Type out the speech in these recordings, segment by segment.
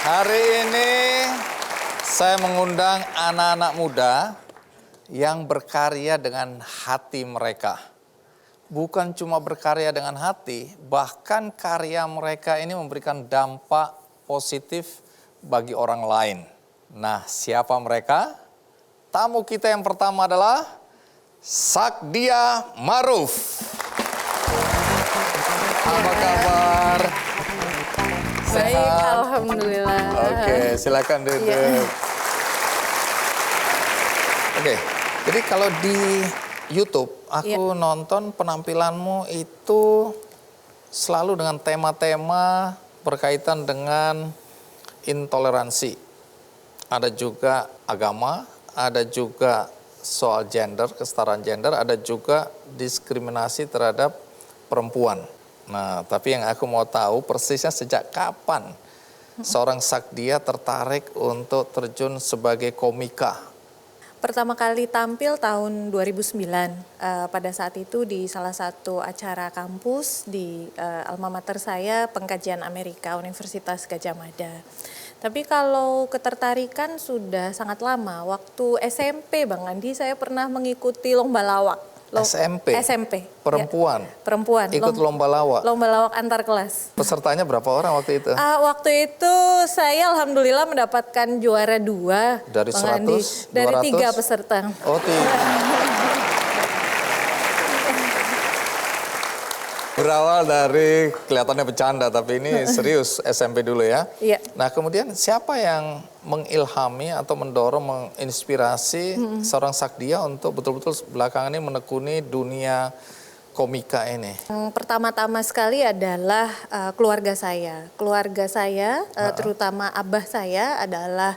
Hari ini saya mengundang anak-anak muda yang berkarya dengan hati mereka. Bukan cuma berkarya dengan hati, bahkan karya mereka ini memberikan dampak positif bagi orang lain. Nah, siapa mereka? Tamu kita yang pertama adalah Sakdia Maruf. Apa kabar? Baik, Sehat? alhamdulillah. Oke, silakan duduk. Iya. Oke, jadi kalau di YouTube aku nonton penampilanmu itu selalu dengan tema-tema berkaitan dengan intoleransi. Ada juga agama, ada juga soal gender, kesetaraan gender, ada juga diskriminasi terhadap perempuan. Nah, tapi yang aku mau tahu persisnya sejak kapan seorang Sakdia tertarik untuk terjun sebagai komika? Pertama kali tampil tahun 2009, pada saat itu di salah satu acara kampus di alma mater saya, Pengkajian Amerika, Universitas Gadjah Mada. Tapi kalau ketertarikan sudah sangat lama, waktu SMP Bang Andi saya pernah mengikuti lomba lawak. SMP? SMP. Perempuan? Ya, perempuan. Ikut lomba lawak? Lomba lawak antar kelas. Pesertanya berapa orang waktu itu? Waktu itu saya alhamdulillah mendapatkan juara 2. Dari Bang Andi. 100? Dari 200? 3 peserta. Oh, berawal dari kelihatannya bercanda, tapi ini serius SMP dulu ya. Iya. Nah, kemudian siapa yang mengilhami atau mendorong, menginspirasi seorang Sakdia untuk betul-betul belakangan ini menekuni dunia komika ini? Yang pertama-tama sekali adalah keluarga saya. Keluarga saya, terutama abah saya adalah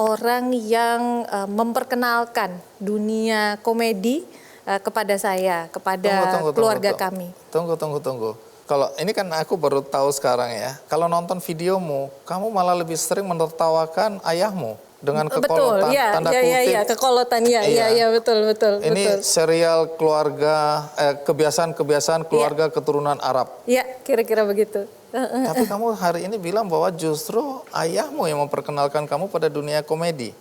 orang yang memperkenalkan dunia komedi kepada saya, kepada keluarga kami. Tunggu. Kalau ini kan aku baru tahu sekarang ya. Kalau nonton videomu, kamu malah lebih sering menertawakan ayahmu dengan kekolotan, tanda kutip. Iya, kekolotan, iya, betul. Ini serial keluarga, kebiasaan-kebiasaan keluarga keturunan Arab. Iya, kira-kira begitu. Tapi kamu hari ini bilang bahwa justru ayahmu yang memperkenalkan kamu pada dunia komedi.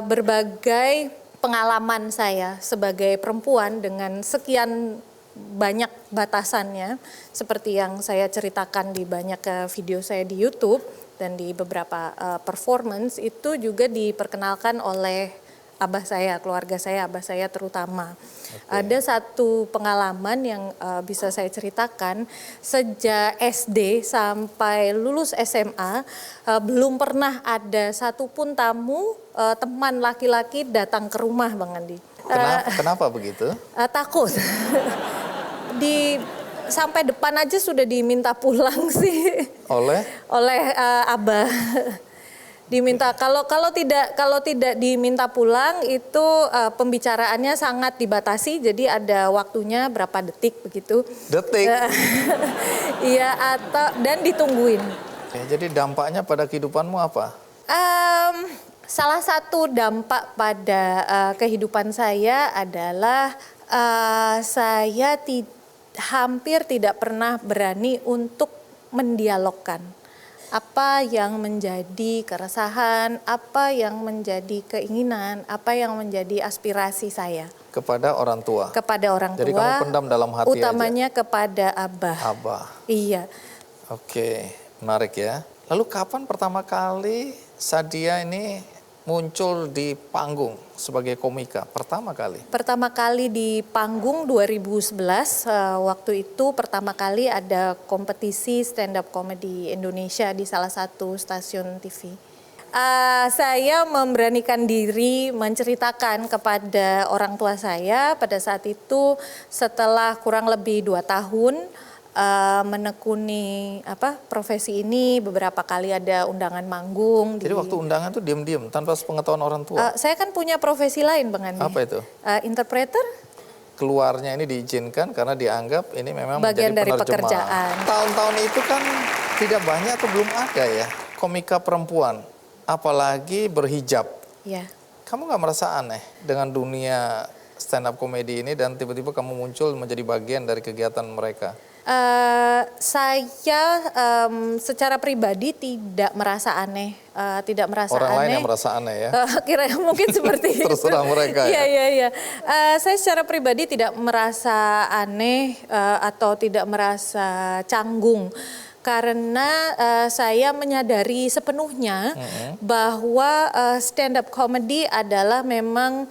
Berbagai pengalaman saya sebagai perempuan dengan sekian banyak batasannya, seperti yang saya ceritakan di banyak video saya di YouTube dan di beberapa performance, itu juga diperkenalkan oleh abah saya, keluarga saya, abah saya terutama. Ada satu pengalaman yang bisa saya ceritakan, sejak SD sampai lulus SMA, belum pernah ada satupun tamu, teman laki-laki datang ke rumah Bang Andi. Kenapa begitu? Takut. Sampai depan aja sudah diminta pulang sih. Oleh abah. Diminta kalau tidak diminta pulang itu pembicaraannya sangat dibatasi, jadi ada waktunya berapa detik begitu. Detik. Iya, dan ditungguin. Jadi dampaknya pada kehidupanmu apa? Salah satu dampak pada kehidupan saya adalah saya hampir tidak pernah berani untuk mendialogkan apa yang menjadi keresahan, apa yang menjadi keinginan, apa yang menjadi aspirasi saya. Kepada orang tua? Kepada orang tua. Jadi kamu pendam dalam hati utamanya aja? Kepada abah. Abah. Iya. Oke, menarik ya. Lalu kapan pertama kali Sakdia ini muncul di panggung sebagai komika? Pertama kali? Pertama kali di panggung 2011, waktu itu pertama kali ada kompetisi stand up comedy Indonesia di salah satu stasiun TV. Saya memberanikan diri menceritakan kepada orang tua saya pada saat itu, setelah kurang lebih 2 tahun menekuni profesi ini, beberapa kali ada undangan manggung. Jadi waktu undangan tuh diam-diam tanpa sepengetahuan orang tua? Saya kan punya profesi lain Bang Andi. Apa itu? Interpreter. Keluarnya ini diizinkan karena dianggap ini memang bagian menjadi dari pekerjaan. Tahun-tahun itu kan tidak banyak atau belum ada ya komika perempuan, apalagi berhijab. Ya. Kamu nggak merasa aneh dengan dunia stand up comedy ini dan tiba-tiba kamu muncul menjadi bagian dari kegiatan mereka? Saya secara pribadi tidak merasa aneh, tidak merasa Orang lain aneh. yang merasa aneh ya. Kira mungkin seperti itu. Terserah mereka ya. Iya. Saya secara pribadi tidak merasa aneh atau tidak merasa canggung. Karena saya menyadari sepenuhnya bahwa stand up comedy adalah memang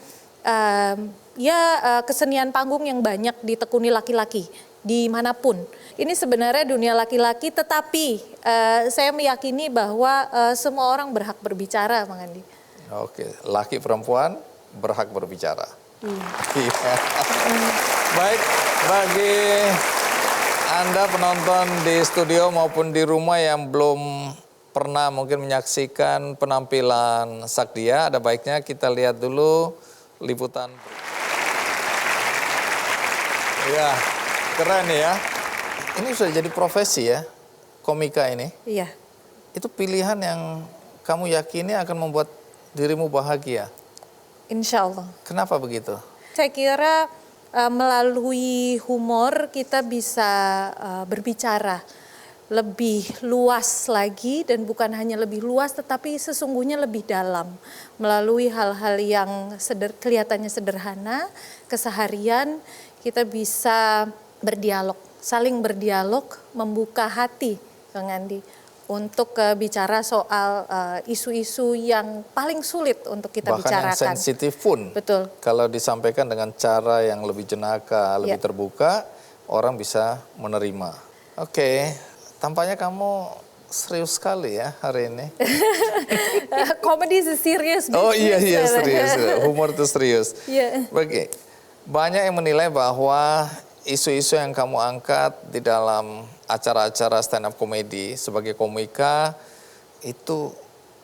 kesenian panggung yang banyak ditekuni laki-laki dimanapun. Ini sebenarnya dunia laki-laki, tetapi saya meyakini bahwa semua orang berhak berbicara, Bang Andi. Oke, laki perempuan berhak berbicara. Iya. Baik, bagi Anda penonton di studio maupun di rumah yang belum pernah mungkin menyaksikan penampilan Sakdia, ada baiknya kita lihat dulu liputan. Ya, keren ya. Ini sudah jadi profesi ya, komika ini. Iya. Itu pilihan yang kamu yakini akan membuat dirimu bahagia. Insya Allah. Kenapa begitu? Saya kira melalui humor kita bisa berbicara lebih luas lagi, dan bukan hanya lebih luas tetapi sesungguhnya lebih dalam. Melalui hal-hal yang kelihatannya sederhana, keseharian, kita bisa berdialog, saling berdialog, membuka hati, Bang Andi, untuk bicara soal isu-isu yang paling sulit untuk kita bahkan bicarakan. Bahkan yang sensitif pun. Betul. Kalau disampaikan dengan cara yang lebih jenaka, lebih terbuka, orang bisa menerima. Oke, tampaknya kamu serius sekali ya hari ini. Komedi serius. Oh iya serius. Humor itu serius. Yeah. Oke, banyak yang menilai bahwa isu-isu yang kamu angkat di dalam acara-acara stand up comedy sebagai komika itu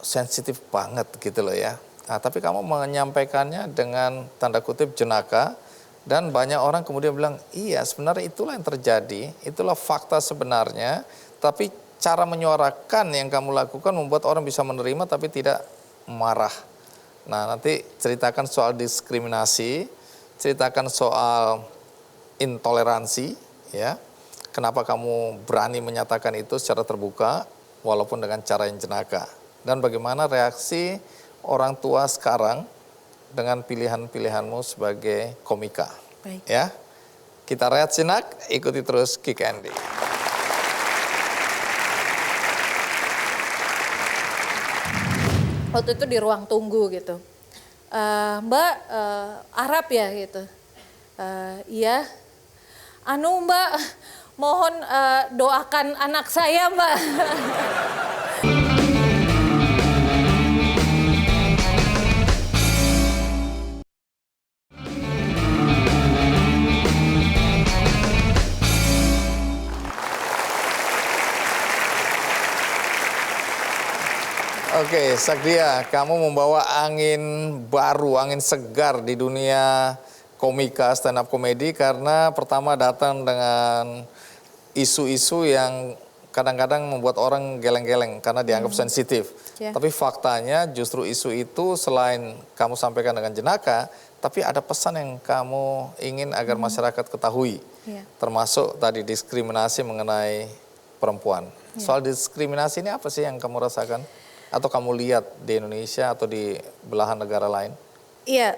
sensitif banget gitu loh ya. Nah, tapi kamu menyampaikannya dengan tanda kutip jenaka, dan banyak orang kemudian bilang, iya sebenarnya itulah yang terjadi, itulah fakta sebenarnya, tapi cara menyuarakan yang kamu lakukan membuat orang bisa menerima tapi tidak marah. Nah, nanti ceritakan soal diskriminasi, ceritakan soal intoleransi, ya. Kenapa kamu berani menyatakan itu secara terbuka, walaupun dengan cara yang jenaka. Dan bagaimana reaksi orang tua sekarang dengan pilihan-pilihanmu sebagai komika. Baik. Ya, kita rehat sinak, ikuti terus Kick Andy. Waktu itu di ruang tunggu gitu, Mbak Arab ya gitu, iya. Anu Mbak, mohon doakan anak saya Mbak. Oke, Sakdia, kamu membawa angin baru, angin segar di dunia komika stand up comedy karena pertama datang dengan isu-isu yang kadang-kadang membuat orang geleng-geleng karena dianggap sensitif. Yeah. Tapi faktanya justru isu itu selain kamu sampaikan dengan jenaka, tapi ada pesan yang kamu ingin agar masyarakat ketahui. Yeah. Termasuk tadi diskriminasi mengenai perempuan. Yeah. Soal diskriminasi ini apa sih yang kamu rasakan? Atau kamu lihat di Indonesia atau di belahan negara lain? Iya,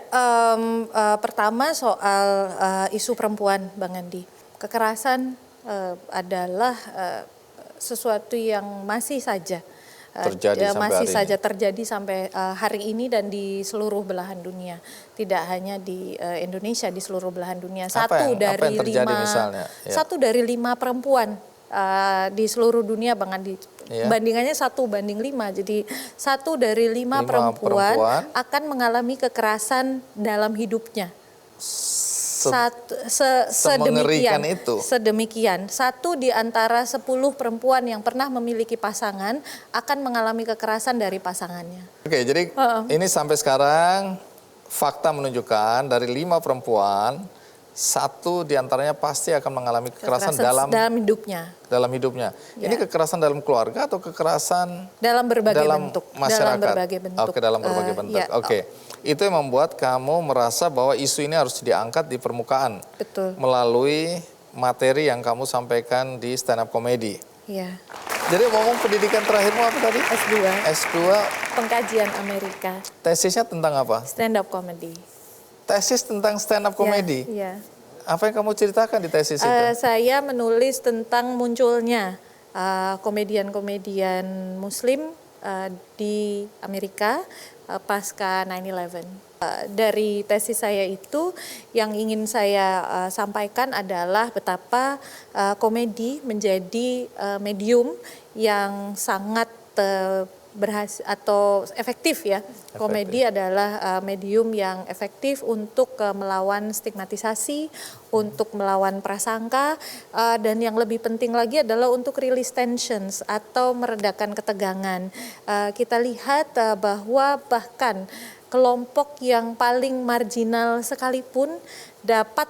pertama soal isu perempuan, Bang Andi. Kekerasan adalah sesuatu yang masih saja terjadi sampai hari ini dan di seluruh belahan dunia. Tidak hanya di Indonesia, di seluruh belahan dunia. Apa yang terjadi misalnya? Ya. 1 dari 5 perempuan di seluruh dunia, Bang Andi. Iya. Bandingannya 1:5, jadi 1 dari 5 perempuan akan mengalami kekerasan dalam hidupnya. Semengerikan itu. Sedemikian. 1 di antara 10 perempuan yang pernah memiliki pasangan akan mengalami kekerasan dari pasangannya. Oke, jadi ini sampai sekarang fakta menunjukkan dari 5 perempuan, 1 diantaranya pasti akan mengalami kekerasan dalam hidupnya. Dalam hidupnya. Ya. Ini kekerasan dalam keluarga atau kekerasan dalam berbagai bentuk? Masyarakat? Dalam berbagai bentuk. Oke, dalam berbagai bentuk. Ya. Oke. Itu yang membuat kamu merasa bahwa isu ini harus diangkat di permukaan. Betul. Melalui materi yang kamu sampaikan di stand up comedy. Iya. Jadi ngomong pendidikan terakhirmu apa tadi? S2. S2. Pengkajian Amerika. Tesisnya tentang apa? Stand up comedy. Tesis tentang stand up comedy. Iya. Apa yang kamu ceritakan di tesis itu? Saya menulis tentang munculnya komedian-komedian Muslim di Amerika pasca 9/11. Dari tesis saya itu yang ingin saya sampaikan adalah betapa komedi menjadi medium yang sangat berhasil atau efektif ya. Komedi adalah medium yang efektif untuk melawan stigmatisasi, untuk melawan prasangka, dan yang lebih penting lagi adalah untuk release tensions atau meredakan ketegangan. Kita lihat bahwa bahkan kelompok yang paling marginal sekalipun dapat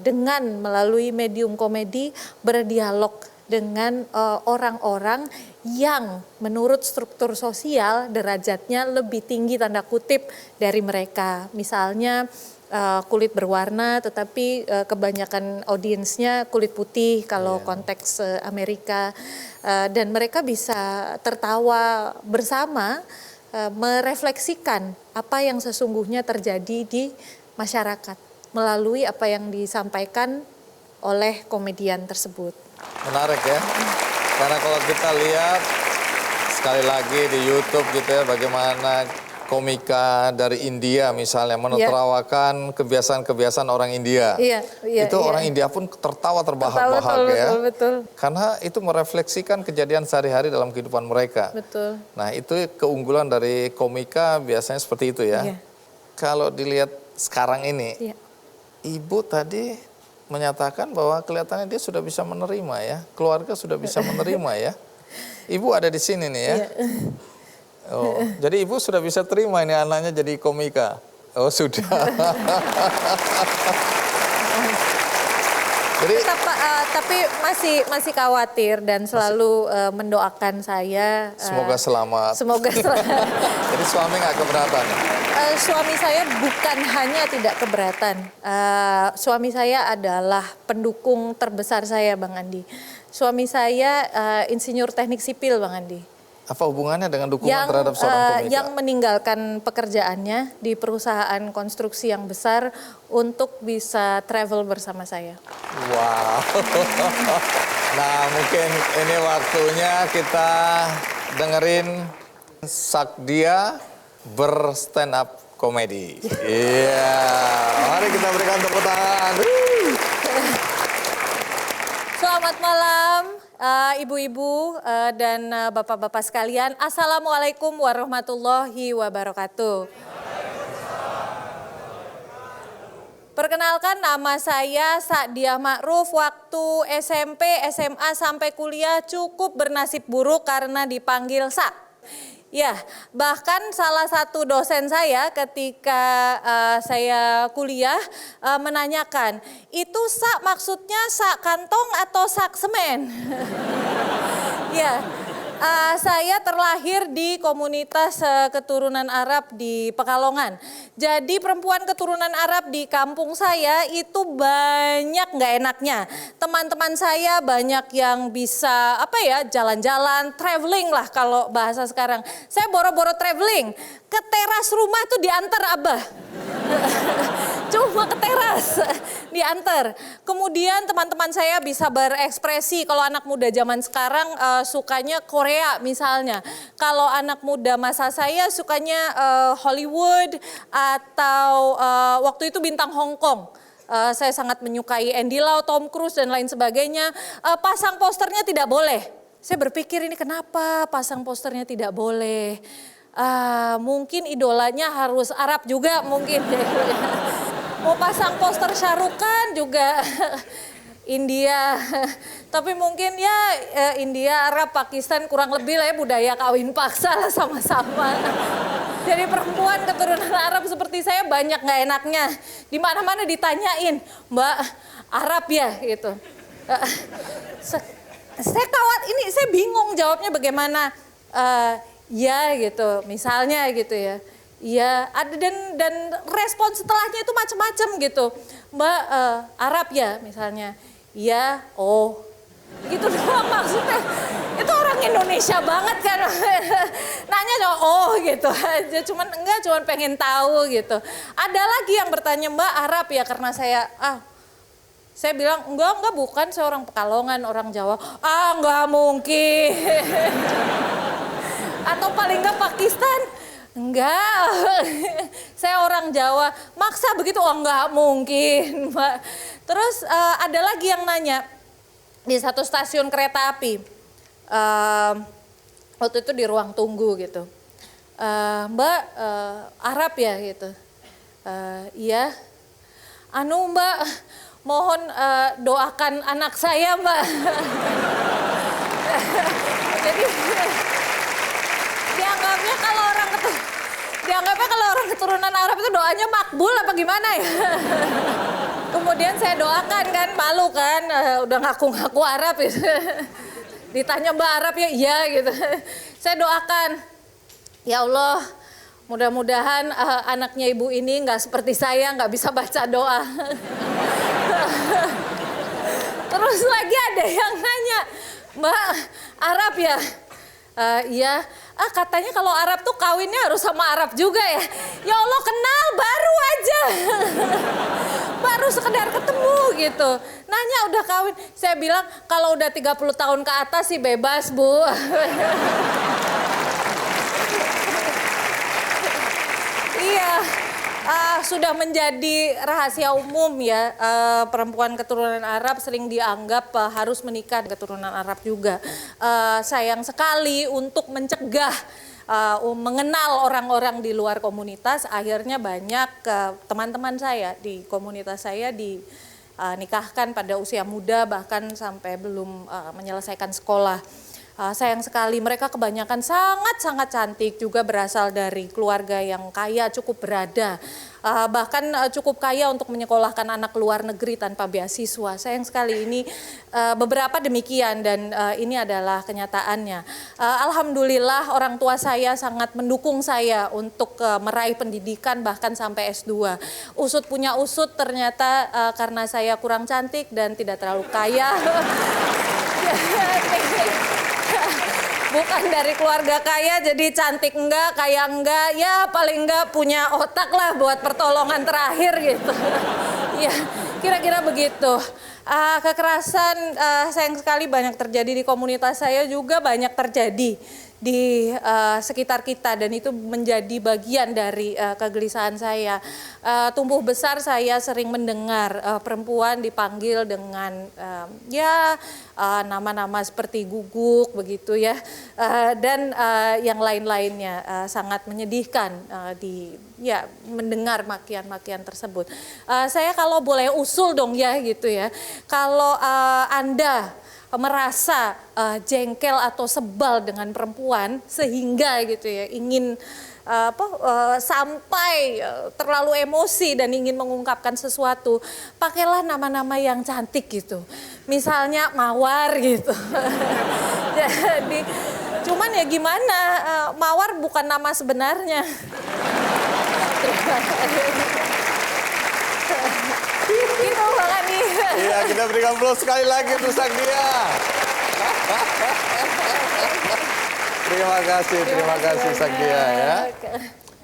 dengan melalui medium komedi berdialog dengan orang-orang yang menurut struktur sosial derajatnya lebih tinggi tanda kutip dari mereka. Misalnya kulit berwarna tetapi kebanyakan audiensnya kulit putih kalau konteks Amerika. Dan mereka bisa tertawa bersama merefleksikan apa yang sesungguhnya terjadi di masyarakat melalui apa yang disampaikan oleh komedian tersebut. Menarik ya, karena kalau kita lihat sekali lagi di YouTube gitu ya, bagaimana komika dari India misalnya menertawakan kebiasaan-kebiasaan orang India. Itu orang India pun tertawa terbahak-bahak ya. Betul. Karena itu merefleksikan kejadian sehari-hari dalam kehidupan mereka. Betul. Nah itu keunggulan dari komika biasanya seperti itu ya. Kalau dilihat sekarang ini, Ibu tadi menyatakan bahwa kelihatannya dia sudah bisa menerima ya, keluarga sudah bisa menerima ya. Ibu ada di sini nih ya. Oh, jadi ibu sudah bisa terima ini anaknya jadi komika. Oh sudah. Jadi, tapi masih khawatir dan selalu mendoakan saya. Semoga selamat. Semoga selamat. Jadi suami nggak keberatan? Suami saya bukan hanya tidak keberatan. Suami saya adalah pendukung terbesar saya, Bang Andi. Suami saya insinyur teknik sipil, Bang Andi. Apa hubungannya dengan dukungan terhadap seorang komika? Yang meninggalkan pekerjaannya di perusahaan konstruksi yang besar untuk bisa travel bersama saya. Wow. Nah mungkin ini waktunya kita dengerin Sakdia berstand up komedi. Iya, mari kita berikan tepuk tangan. Selamat malam. Ibu-ibu dan bapak-bapak sekalian, Assalamualaikum warahmatullahi wabarakatuh. Perkenalkan, nama saya Sakdia Ma'ruf. Waktu SMP, SMA sampai kuliah cukup bernasib buruk karena dipanggil Sak. Ya, bahkan salah satu dosen saya ketika saya kuliah menanyakan, itu sak maksudnya sak kantong atau sak semen? Ya, saya terlahir di komunitas keturunan Arab di Pekalongan. Jadi perempuan keturunan Arab di kampung saya itu banyak nggak enaknya. Teman-teman saya banyak yang bisa jalan-jalan, traveling lah kalau bahasa sekarang. Saya boro-boro traveling ke teras rumah tuh diantar abah. Cuma ke teras diantar. Kemudian teman-teman saya bisa berekspresi. Kalau anak muda zaman sekarang sukanya Korea misalnya. Kalau anak muda masa saya sukanya Hollywood atau waktu itu bintang Hong Kong. Saya sangat menyukai Andy Lau, Tom Cruise dan lain sebagainya. Pasang posternya tidak boleh. Saya berpikir ini kenapa pasang posternya tidak boleh. Mungkin idolanya harus Arab juga mungkin. Mau pasang poster Shah Rukh Khan juga India. Tapi mungkin ya India, Arab, Pakistan kurang lebih lah ya budaya kawin paksa lah sama-sama. Jadi perempuan keturunan Arab seperti saya banyak nggak enaknya. Di mana-mana ditanyain, Mbak Arab ya gitu. Saya bingung jawabnya bagaimana. Ya gitu, misalnya gitu ya. Iya, ada dan respon setelahnya itu macam-macam gitu. Mbak Arab ya misalnya. iya, oh. Gitu doang maksudnya. Itu orang Indonesia banget kan. Nanya cuma oh gitu aja. Cuman enggak, cuman pengen tahu gitu. Ada lagi yang bertanya, Mbak Arab ya, karena saya bilang enggak bukan, saya orang Pekalongan, orang Jawa. Ah enggak mungkin. Atau paling enggak Pakistan. Enggak, saya orang Jawa. Maksa begitu, oh enggak mungkin, Mbak. Terus ada lagi yang nanya di satu stasiun kereta api. Waktu itu di ruang tunggu gitu. Mbak Arab ya gitu. Iya. Anu Mbak, mohon doakan anak saya Mbak. Jadi dianggapnya kalau orang keturunan Arab itu doanya makbul apa gimana ya? Kemudian saya doakan kan, malu kan, udah ngaku-ngaku Arab gitu. Ditanya Mbak Arab ya, iya gitu. Saya doakan, ya Allah, mudah-mudahan anaknya ibu ini nggak seperti saya, nggak bisa baca doa. Terus lagi ada yang nanya, Mbak Arab ya? Iya, katanya kalau Arab tuh kawinnya harus sama Arab juga ya. Ya Allah, kenal baru aja. Baru sekedar ketemu gitu. Nanya udah kawin. Saya bilang kalau udah 30 tahun ke atas sih bebas Bu. Iya. Sudah menjadi rahasia umum ya, perempuan keturunan Arab sering dianggap harus menikah keturunan Arab juga. Sayang sekali untuk mencegah mengenal orang-orang di luar komunitas, akhirnya banyak teman-teman saya di komunitas saya dinikahkan pada usia muda, bahkan sampai belum menyelesaikan sekolah. Sayang sekali, mereka kebanyakan sangat-sangat cantik, juga berasal dari keluarga yang kaya, cukup berada. Bahkan cukup kaya untuk menyekolahkan anak ke luar negeri tanpa beasiswa. Sayang sekali, ini beberapa demikian dan ini adalah kenyataannya. Alhamdulillah orang tua saya sangat mendukung saya untuk meraih pendidikan bahkan sampai S2. Usut punya usut, ternyata karena saya kurang cantik dan tidak terlalu kaya. Bukan dari keluarga kaya jadi cantik enggak, kaya enggak, ya paling enggak punya otak lah buat pertolongan terakhir gitu. Ya kira-kira begitu. Kekerasan sayang sekali banyak terjadi di komunitas saya, juga banyak terjadi di sekitar kita, dan itu menjadi bagian dari kegelisahan saya. Tumbuh besar saya sering mendengar perempuan dipanggil dengan nama-nama seperti guguk begitu ya, dan yang lain-lainnya. Sangat menyedihkan mendengar makian-makian tersebut. Saya kalau boleh usul dong ya gitu ya, kalau Anda merasa jengkel atau sebal dengan perempuan sehingga gitu ya ingin sampai terlalu emosi dan ingin mengungkapkan sesuatu, pakailah nama-nama yang cantik gitu, misalnya Mawar gitu. Jadi cuman ya gimana, Mawar bukan nama sebenarnya. Gitu Bang Andi. Iya, kita berikan aplaus sekali lagi untuk Sagdia. Terima kasih Sagdia ya.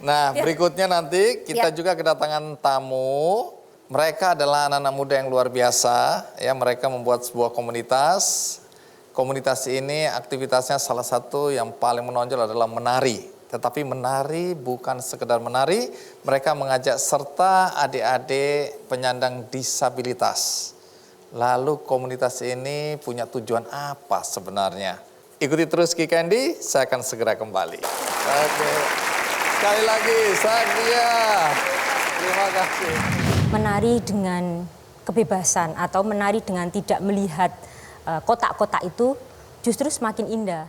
Nah, berikutnya nanti kita juga kedatangan tamu. Mereka adalah anak-anak muda yang luar biasa ya, mereka membuat sebuah komunitas. Komunitas ini aktivitasnya salah satu yang paling menonjol adalah menari. Tetapi menari bukan sekedar menari, mereka mengajak serta adik-adik penyandang disabilitas. Lalu komunitas ini punya tujuan apa sebenarnya? Ikuti terus Ki Candy, saya akan segera kembali. Oke. Sekali lagi, Sagdia. Terima kasih. Menari dengan kebebasan atau menari dengan tidak melihat kotak-kotak itu justru semakin indah.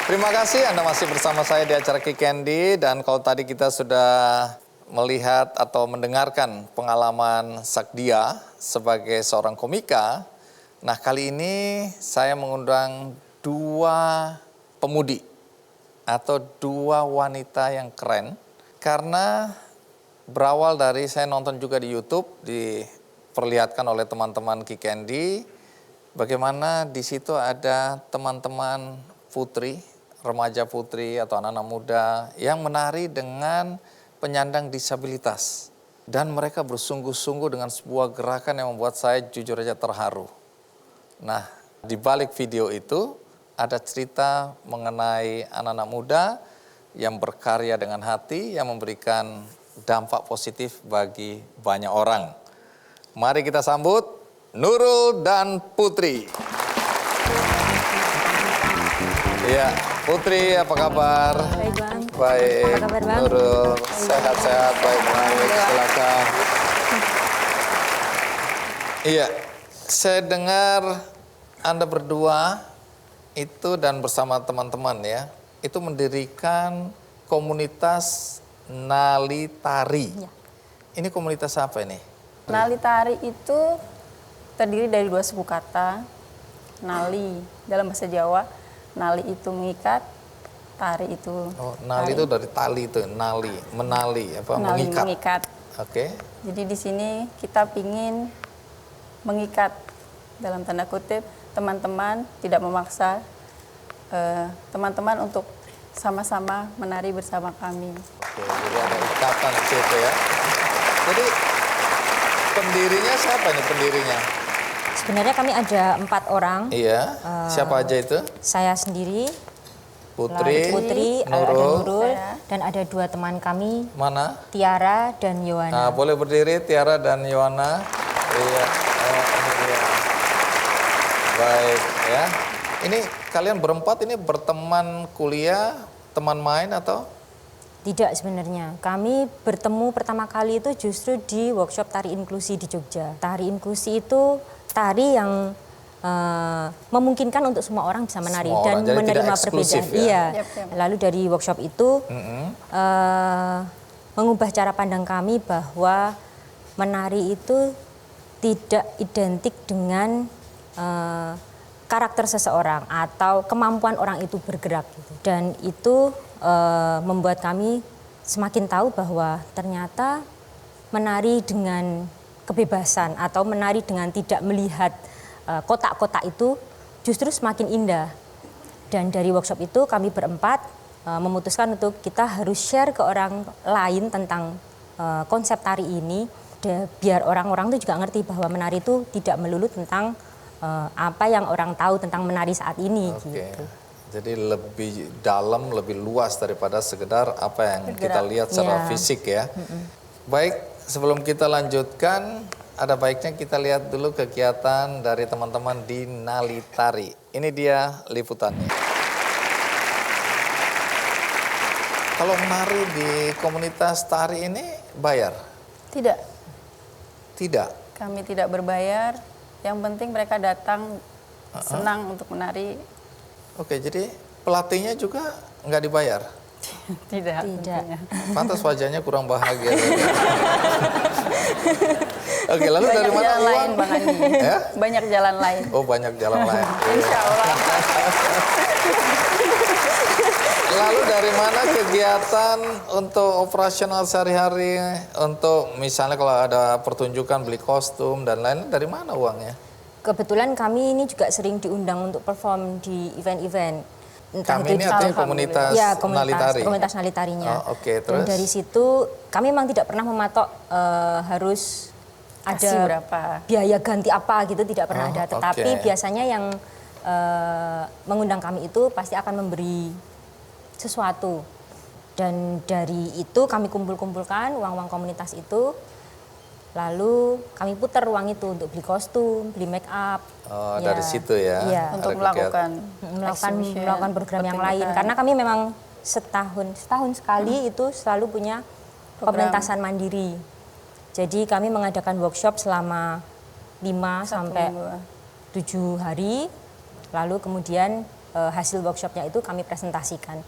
Terima kasih Anda masih bersama saya di acara Ki Candy, dan kalau tadi kita sudah melihat atau mendengarkan pengalaman Sagdia sebagai seorang komika, Nah, kali ini saya mengundang dua pemudi atau dua wanita yang keren karena berawal dari saya nonton juga di YouTube, diperlihatkan oleh teman-teman Ki Candy bagaimana di situ ada teman-teman putri, remaja putri atau anak-anak muda yang menari dengan penyandang disabilitas. Dan mereka bersungguh-sungguh dengan sebuah gerakan yang membuat saya jujur aja terharu. Nah, di balik video itu ada cerita mengenai anak-anak muda yang berkarya dengan hati, yang memberikan dampak positif bagi banyak orang. Mari kita sambut Nurul dan Putri. Ya, Putri apa kabar? Baik, Bang. Baik. Apa kabar, Bang? Nurul, sehat-sehat, baik-baik, silakan. Iya, saya dengar Anda berdua itu dan bersama teman-teman ya, itu mendirikan komunitas Nali Tari. Ya. Ini komunitas apa ini? Nali Tari itu terdiri dari dua suku kata. Nali dalam bahasa Jawa, nali itu mengikat, tari itu Oh, nali itu dari tali itu, nali, menali, apa nali mengikat. mengikat. Oke. Jadi di sini kita pingin mengikat dalam tanda kutip teman-teman, tidak memaksa teman-teman untuk sama-sama menari bersama kami. Oke, jadi ada ikatan di situ ya. Jadi pendirinya siapa nih pendirinya? Sebenarnya kami ada 4 orang. Iya, siapa aja itu? Saya sendiri, Putri, Putri, ada Nurul, Nurul, Saya. dan ada 2 teman kami, mana? Tiara dan Nah, Yohana. boleh berdiri Tiara dan Yohana. Iya, oh, ini dia. Baik ya. Ini kalian berempat ini berteman kuliah, teman main atau? Tidak sebenarnya. Kami bertemu pertama kali itu justru di workshop tari inklusi di Jogja. Tari inklusi itu tari yang memungkinkan untuk semua orang bisa menari Semua dan orang, jadi tidak menerima eksklusif perbedaan. ya? Iya. Yap, yap. Lalu dari workshop itu mengubah cara pandang kami bahwa menari itu tidak identik dengan karakter seseorang atau kemampuan orang itu bergerak gitu. Dan itu membuat kami semakin tahu bahwa ternyata menari dengan kebebasan atau menari dengan tidak melihat kotak-kotak itu justru semakin indah. Dan dari workshop itu kami berempat memutuskan untuk kita harus share ke orang lain tentang konsep tari ini, biar orang-orang itu juga ngerti bahwa menari itu tidak melulu tentang apa yang orang tahu tentang menari saat ini. Oke. Gitu. Jadi lebih dalam, lebih luas daripada sekedar apa yang kita lihat secara Iya. fisik ya. Baik, sebelum kita lanjutkan, ada baiknya kita lihat dulu kegiatan dari teman-teman di Nali Tari. Ini dia liputannya. Kalau menari di komunitas tari ini bayar? Tidak, Tidak. kami tidak berbayar. Yang penting mereka datang senang untuk menari. Oke, jadi pelatihnya juga nggak dibayar? Tidak. Tidak. tentunya. Pantas wajahnya kurang bahagia. Oke, lalu dari Banyak mana jalan uang? lain, Bang Andi. Ya? Banyak jalan lain. Oh, banyak jalan lain. Iya. Insya Allah. Lalu dari mana kegiatan untuk operasional sehari-hari, untuk misalnya kalau ada pertunjukan beli kostum dan lain-lain, dari mana uangnya? Kebetulan kami ini juga sering diundang untuk perform di event-event. Entah Kami ini itu artinya komunitas ya, Nali Tari. komunitas Nali Tarinya. Oh, oke, Dan terus? dari situ kami memang tidak pernah mematok harus Kasih ada berapa. biaya ganti apa gitu, tidak pernah Oh, ada. Tetapi oke. biasanya yang mengundang kami itu pasti akan memberi sesuatu. Dan dari itu kami kumpul-kumpulkan uang-uang komunitas itu. Lalu kami putar uang itu untuk beli kostum, beli make up. Oh, Ya. dari situ ya. Iya. Ada Untuk kegiatan. exhibition, melakukan program yang lain pertunjukan. karena kami memang setahun sekali itu selalu punya Program. pementasan mandiri. Jadi kami mengadakan workshop selama 5 Satu sampai minggu. 7 hari. Lalu kemudian hasil workshopnya itu kami presentasikan.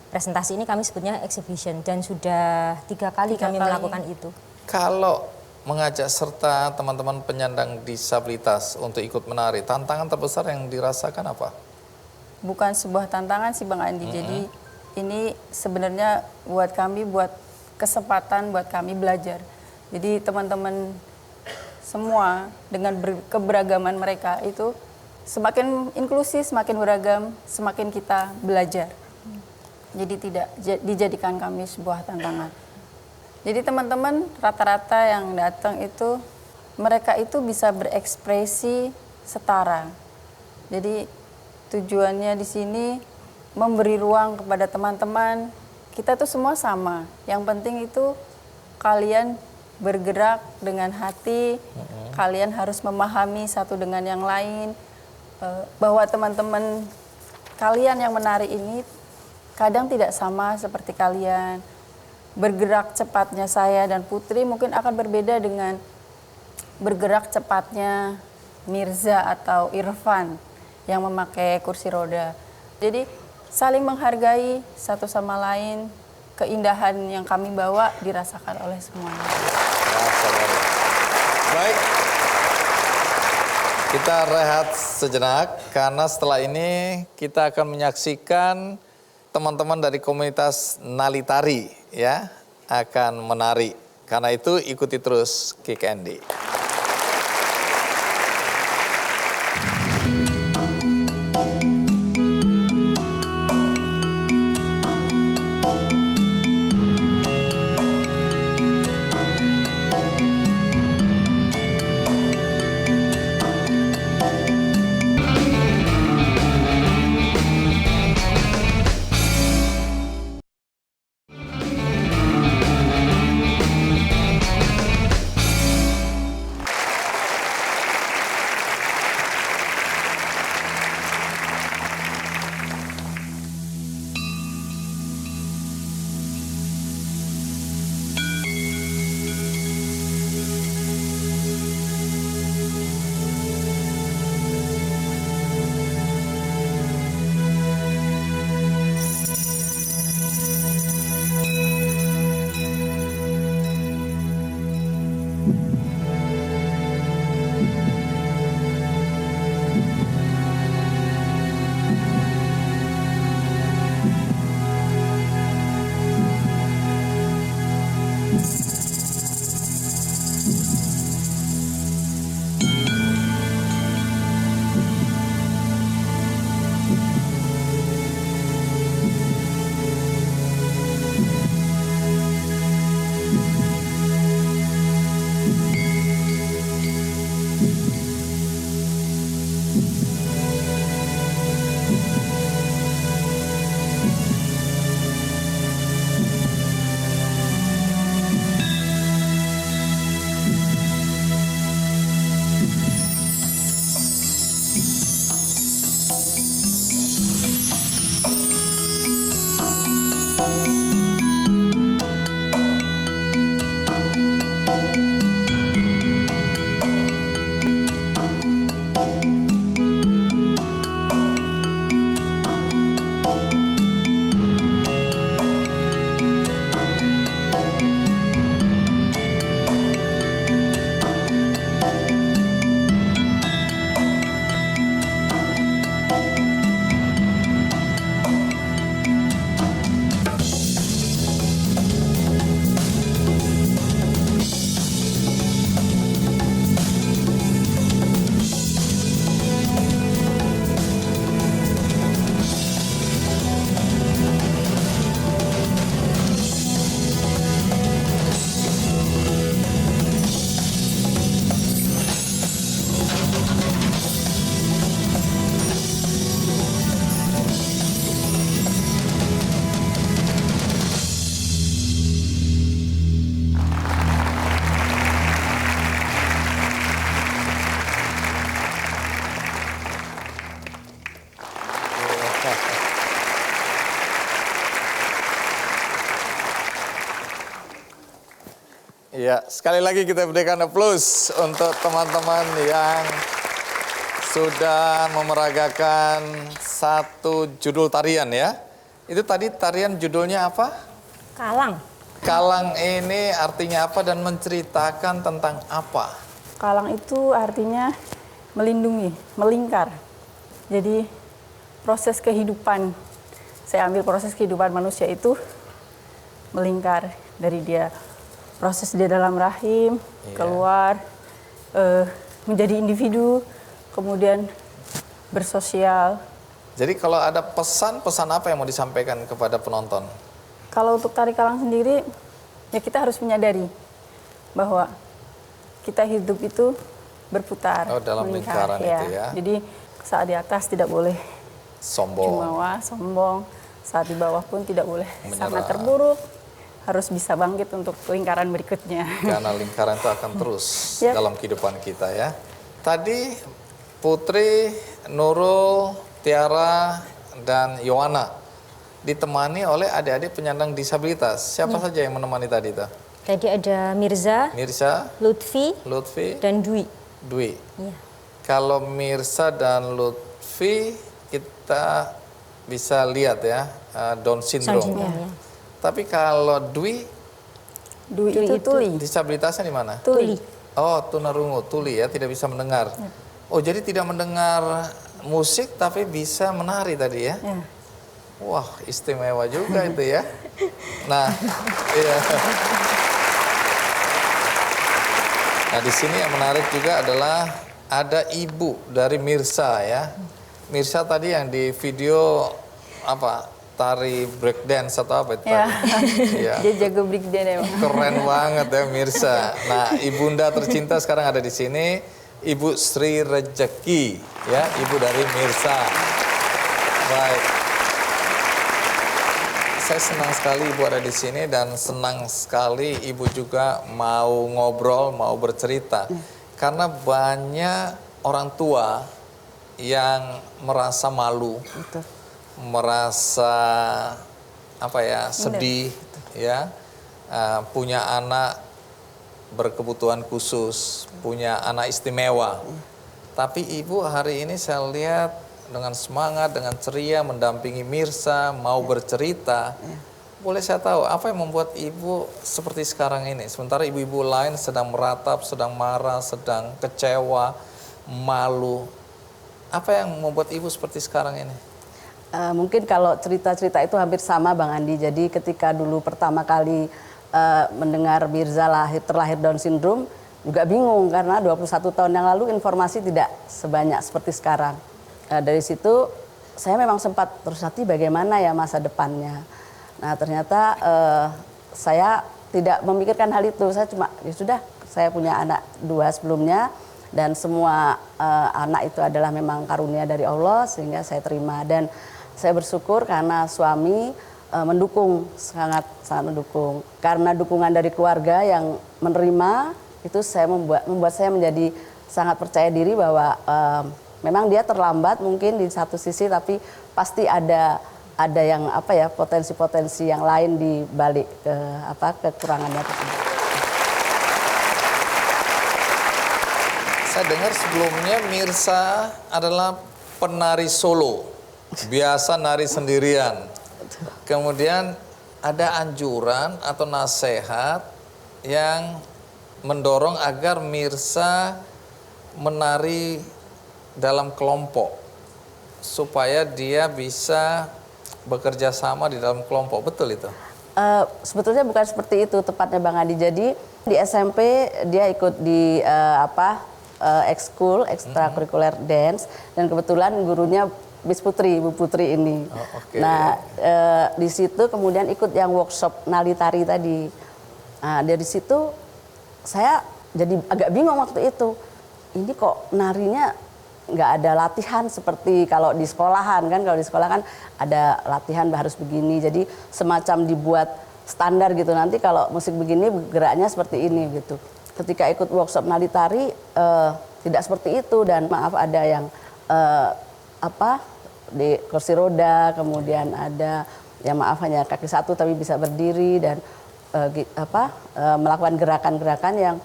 Presentasi ini kami sebutnya exhibition dan sudah 3 kali Tiga kami kali. melakukan itu. Kalau mengajak serta teman-teman penyandang disabilitas untuk ikut menari, tantangan terbesar yang dirasakan apa? Bukan sebuah tantangan sih Bang Andi. Jadi ini sebenarnya buat kami, buat kesempatan buat kami belajar. Jadi teman-teman semua dengan keberagaman mereka itu semakin inklusif, semakin beragam, semakin kita belajar. Jadi tidak dijadikan kami sebuah tantangan. Jadi teman-teman rata-rata yang datang itu mereka itu bisa berekspresi setara. Jadi tujuannya di sini memberi ruang kepada teman-teman. Kita tuh semua sama. Yang penting itu kalian bergerak dengan hati. Kalian harus memahami satu dengan yang lain. Bahwa teman-teman kalian yang menari ini kadang tidak sama seperti kalian. Bergerak cepatnya saya dan Putri mungkin akan berbeda dengan bergerak cepatnya Mirza atau Irfan yang memakai kursi roda. Jadi saling menghargai satu sama lain, keindahan yang kami bawa dirasakan oleh semuanya. Baik, kita rehat sejenak karena setelah ini kita akan menyaksikan teman-teman dari komunitas Nalitari ya akan menari. Karena itu ikuti terus Kick Andy. Ya, sekali lagi kita berikan aplaus untuk teman-teman yang sudah memeragakan satu judul tarian ya. Itu tadi tarian judulnya apa? Kalang. Kalang ini artinya apa dan menceritakan tentang apa? Kalang itu artinya melindungi, melingkar. Jadi proses kehidupan, saya ambil proses kehidupan manusia itu melingkar dari dia proses dia dalam rahim, keluar, menjadi individu, kemudian bersosial. Jadi kalau ada pesan-pesan apa yang mau disampaikan kepada penonton? Kalau untuk tari Kalang sendiri, ya kita harus menyadari bahwa kita hidup itu berputar. Oh, dalam melingkar, lingkaran itu ya. Jadi saat di atas tidak boleh Sombong. jumawa, sombong. Saat di bawah pun tidak boleh Menyerah. sangat terburuk. Harus bisa bangkit untuk lingkaran berikutnya. Karena lingkaran itu akan terus Yep. dalam kehidupan kita ya. Tadi Putri, Nurul, Tiara, dan Yohana ditemani oleh adik-adik penyandang disabilitas. Siapa saja yang menemani tadi itu? Tadi ada Mirza, Mirsa, Lutfi, Lutfi, dan Dwi. Dwi. Iya. Kalau Mirsa dan Lutfi kita bisa lihat ya, Down syndrome. Syndrome, ya. Tapi kalau Dwi, Dwi itu tuli. disabilitasnya di mana? Tuli. Oh, tunarungu, tuli ya, tidak bisa mendengar. Oh, jadi tidak mendengar musik tapi bisa menari tadi ya? Ya. Wah, istimewa juga itu ya. Nah, iya. Nah, di sini yang menarik juga adalah ada ibu dari Mirsa ya. Mirsa tadi yang di video apa? Tari breakdance atau apa itu Ya. tadi? Iya. Dia jago breakdance emang. Keren banget ya Mirsa. Nah, ibunda tercinta sekarang ada di sini, Ibu Sri Rejeki, ya, ibu dari Mirsa. Baik. Saya senang sekali ibu ada di sini dan senang sekali ibu juga mau ngobrol, mau bercerita. Karena banyak orang tua yang merasa malu, merasa apa ya, sedih ya, punya anak berkebutuhan khusus, punya anak istimewa. Tapi ibu hari ini saya lihat dengan semangat, dengan ceria mendampingi Mirsa, mau bercerita. Boleh saya tahu apa yang membuat ibu seperti sekarang ini? Sementara ibu-ibu lain sedang meratap, sedang marah, sedang kecewa, malu. Apa yang membuat ibu seperti sekarang ini? Mungkin kalau cerita-cerita itu hampir sama Bang Andi. Jadi ketika dulu pertama kali mendengar Mirza terlahir Down syndrome, juga bingung karena 21 tahun yang lalu informasi tidak sebanyak seperti sekarang. Dari situ saya memang sempat terus hati bagaimana ya masa depannya. Nah ternyata saya tidak memikirkan hal itu. Saya cuma ya sudah, saya punya anak 2 sebelumnya dan semua anak itu adalah memang karunia dari Allah sehingga saya terima. Dan saya bersyukur karena suami mendukung, sangat mendukung. Karena dukungan dari keluarga yang menerima itu saya membuat saya menjadi sangat percaya diri bahwa memang dia terlambat mungkin di satu sisi, tapi pasti ada yang apa ya, potensi-potensi yang lain di balik kekurangannya tersebut. Saya dengar sebelumnya Mirsa adalah penari solo, biasa nari sendirian. Kemudian ada anjuran atau nasihat yang mendorong agar Mirsa menari dalam kelompok supaya dia bisa bekerja sama di dalam kelompok, betul itu? Sebetulnya bukan seperti itu tepatnya Bang Adi. Jadi di SMP dia ikut di ekskul, ekstrakurikuler dance, dan kebetulan gurunya Miss Putri, Bu Putri ini. Oh, okay. Nah di situ kemudian ikut yang workshop nali tari tadi. Nah dari situ saya jadi agak bingung waktu itu. Ini kok narinya nggak ada latihan seperti kalau di sekolahan kan. Kalau di sekolah kan ada latihan harus begini. Jadi semacam dibuat standar gitu. Nanti kalau musik begini geraknya seperti ini gitu. Ketika ikut workshop nari tari tidak seperti itu. Dan maaf ada yang di kursi roda. Kemudian ada yang maaf hanya kaki satu tapi bisa berdiri. Dan melakukan gerakan-gerakan yang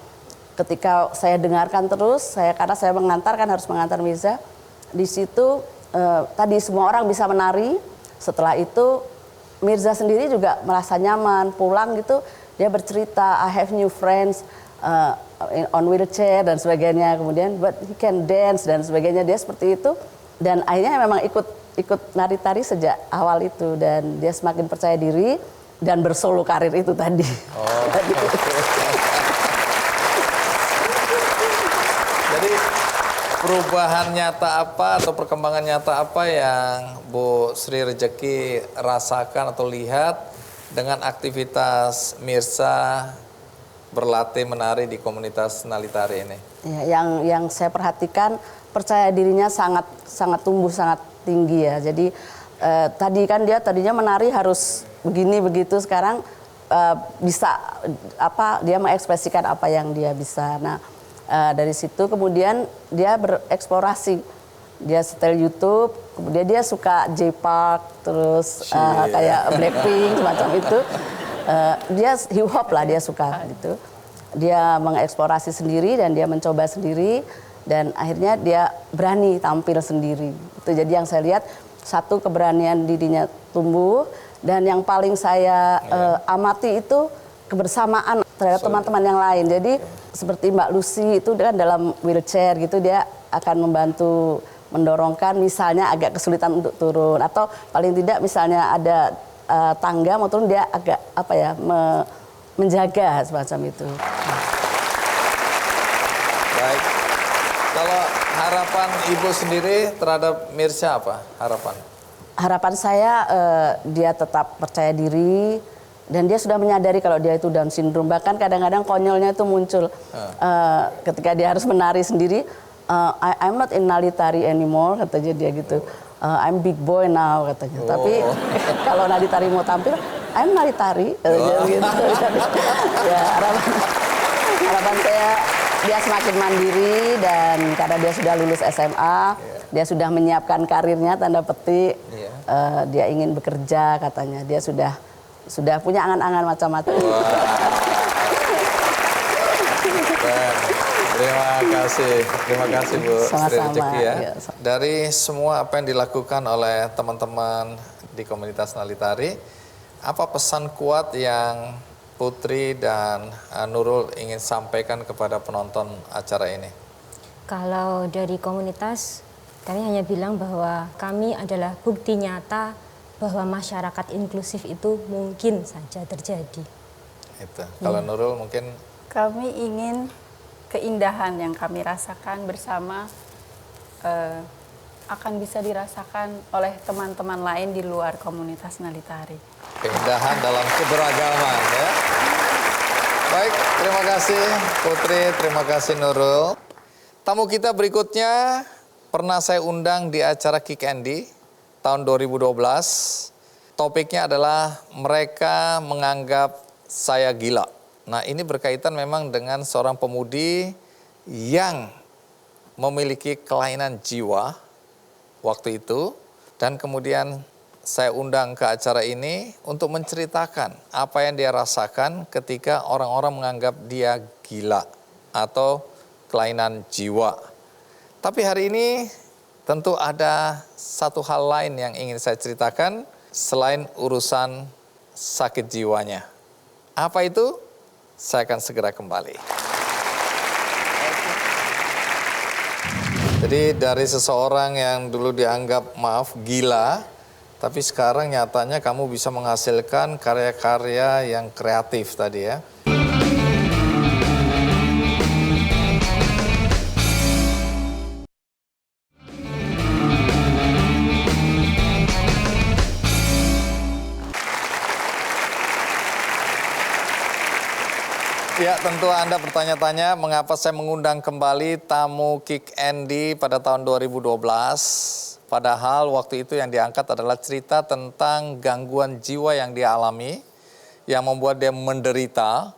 ketika saya dengarkan terus, karena saya harus mengantar Mirza, di situ tadi semua orang bisa menari. Setelah itu Mirza sendiri juga merasa nyaman, pulang gitu dia bercerita, I have new friends on wheelchair dan sebagainya, kemudian but he can dance dan sebagainya, dia seperti itu, dan akhirnya memang ikut nari tari sejak awal itu, dan dia semakin percaya diri dan bersolo karir itu tadi. Jadi perubahan nyata apa atau perkembangan nyata apa yang Bu Sri Rejeki rasakan atau lihat dengan aktivitas Mirza berlatih menari di komunitas Nali Tari ini? Ya, yang saya perhatikan percaya dirinya sangat tumbuh sangat tinggi ya. Jadi tadi kan dia tadinya menari harus begini begitu, sekarang bisa dia mengekspresikan apa yang dia bisa. Nah, dari situ kemudian dia bereksplorasi, dia setel YouTube, kemudian dia suka J-Park, terus kayak Blackpink semacam itu. Dia hip hop lah, dia suka gitu. Dia mengeksplorasi sendiri dan dia mencoba sendiri, dan akhirnya dia berani tampil sendiri. Itu jadi yang saya lihat, satu, keberanian dirinya tumbuh, dan yang paling saya amati itu kebersamaan terhadap teman-teman yang lain. Jadi seperti Mbak Lucy itu kan dalam wheelchair gitu, dia akan membantu mendorongkan, misalnya agak kesulitan untuk turun, atau paling tidak misalnya ada tangga mau turun, dia agak menjaga semacam itu. Baik, kalau harapan Ibu sendiri terhadap Mirza apa harapan? Harapan saya dia tetap percaya diri, dan dia sudah menyadari kalau dia itu Down syndrome. Bahkan kadang-kadang konyolnya itu muncul ketika dia harus menari sendiri. I'm not in Nali Tari anymore, katanya dia gitu. I'm big boy now, katanya. Tapi kalau Nali Tari mau tampil, I'm Nali Tari, gitu. Ya, harapan saya dia semakin mandiri, dan karena dia sudah lulus SMA, dia sudah menyiapkan karirnya tanda petik. Dia ingin bekerja, katanya. Dia sudah punya angan-angan macam-macam. Terima kasih Bu Sri Rejeki ya. Ya. Dari semua apa yang dilakukan oleh teman-teman di komunitas Nali Tari, apa pesan kuat yang Putri dan Nurul ingin sampaikan kepada penonton acara ini? Kalau dari komunitas, kami hanya bilang bahwa kami adalah bukti nyata bahwa masyarakat inklusif itu mungkin saja terjadi. Itu. Kalau Nurul mungkin? Kami ingin keindahan yang kami rasakan bersama akan bisa dirasakan oleh teman-teman lain di luar komunitas Nali Tari. Keindahan dalam keberagaman ya. Baik, terima kasih Putri, terima kasih Nurul. Tamu kita berikutnya pernah saya undang di acara Kick Andy tahun 2012. Topiknya adalah mereka menganggap saya gila. Nah, ini berkaitan memang dengan seorang pemudi yang memiliki kelainan jiwa waktu itu, dan kemudian saya undang ke acara ini untuk menceritakan apa yang dia rasakan ketika orang-orang menganggap dia gila atau kelainan jiwa. Tapi hari ini tentu ada satu hal lain yang ingin saya ceritakan selain urusan sakit jiwanya. Apa itu? Saya akan segera kembali. Jadi dari seseorang yang dulu dianggap gila, tapi sekarang nyatanya kamu bisa menghasilkan karya-karya yang kreatif tadi ya. Ya, tentu Anda bertanya-tanya mengapa saya mengundang kembali tamu Kick Andy pada tahun 2012. Padahal waktu itu yang diangkat adalah cerita tentang gangguan jiwa yang dia alami, yang membuat dia menderita.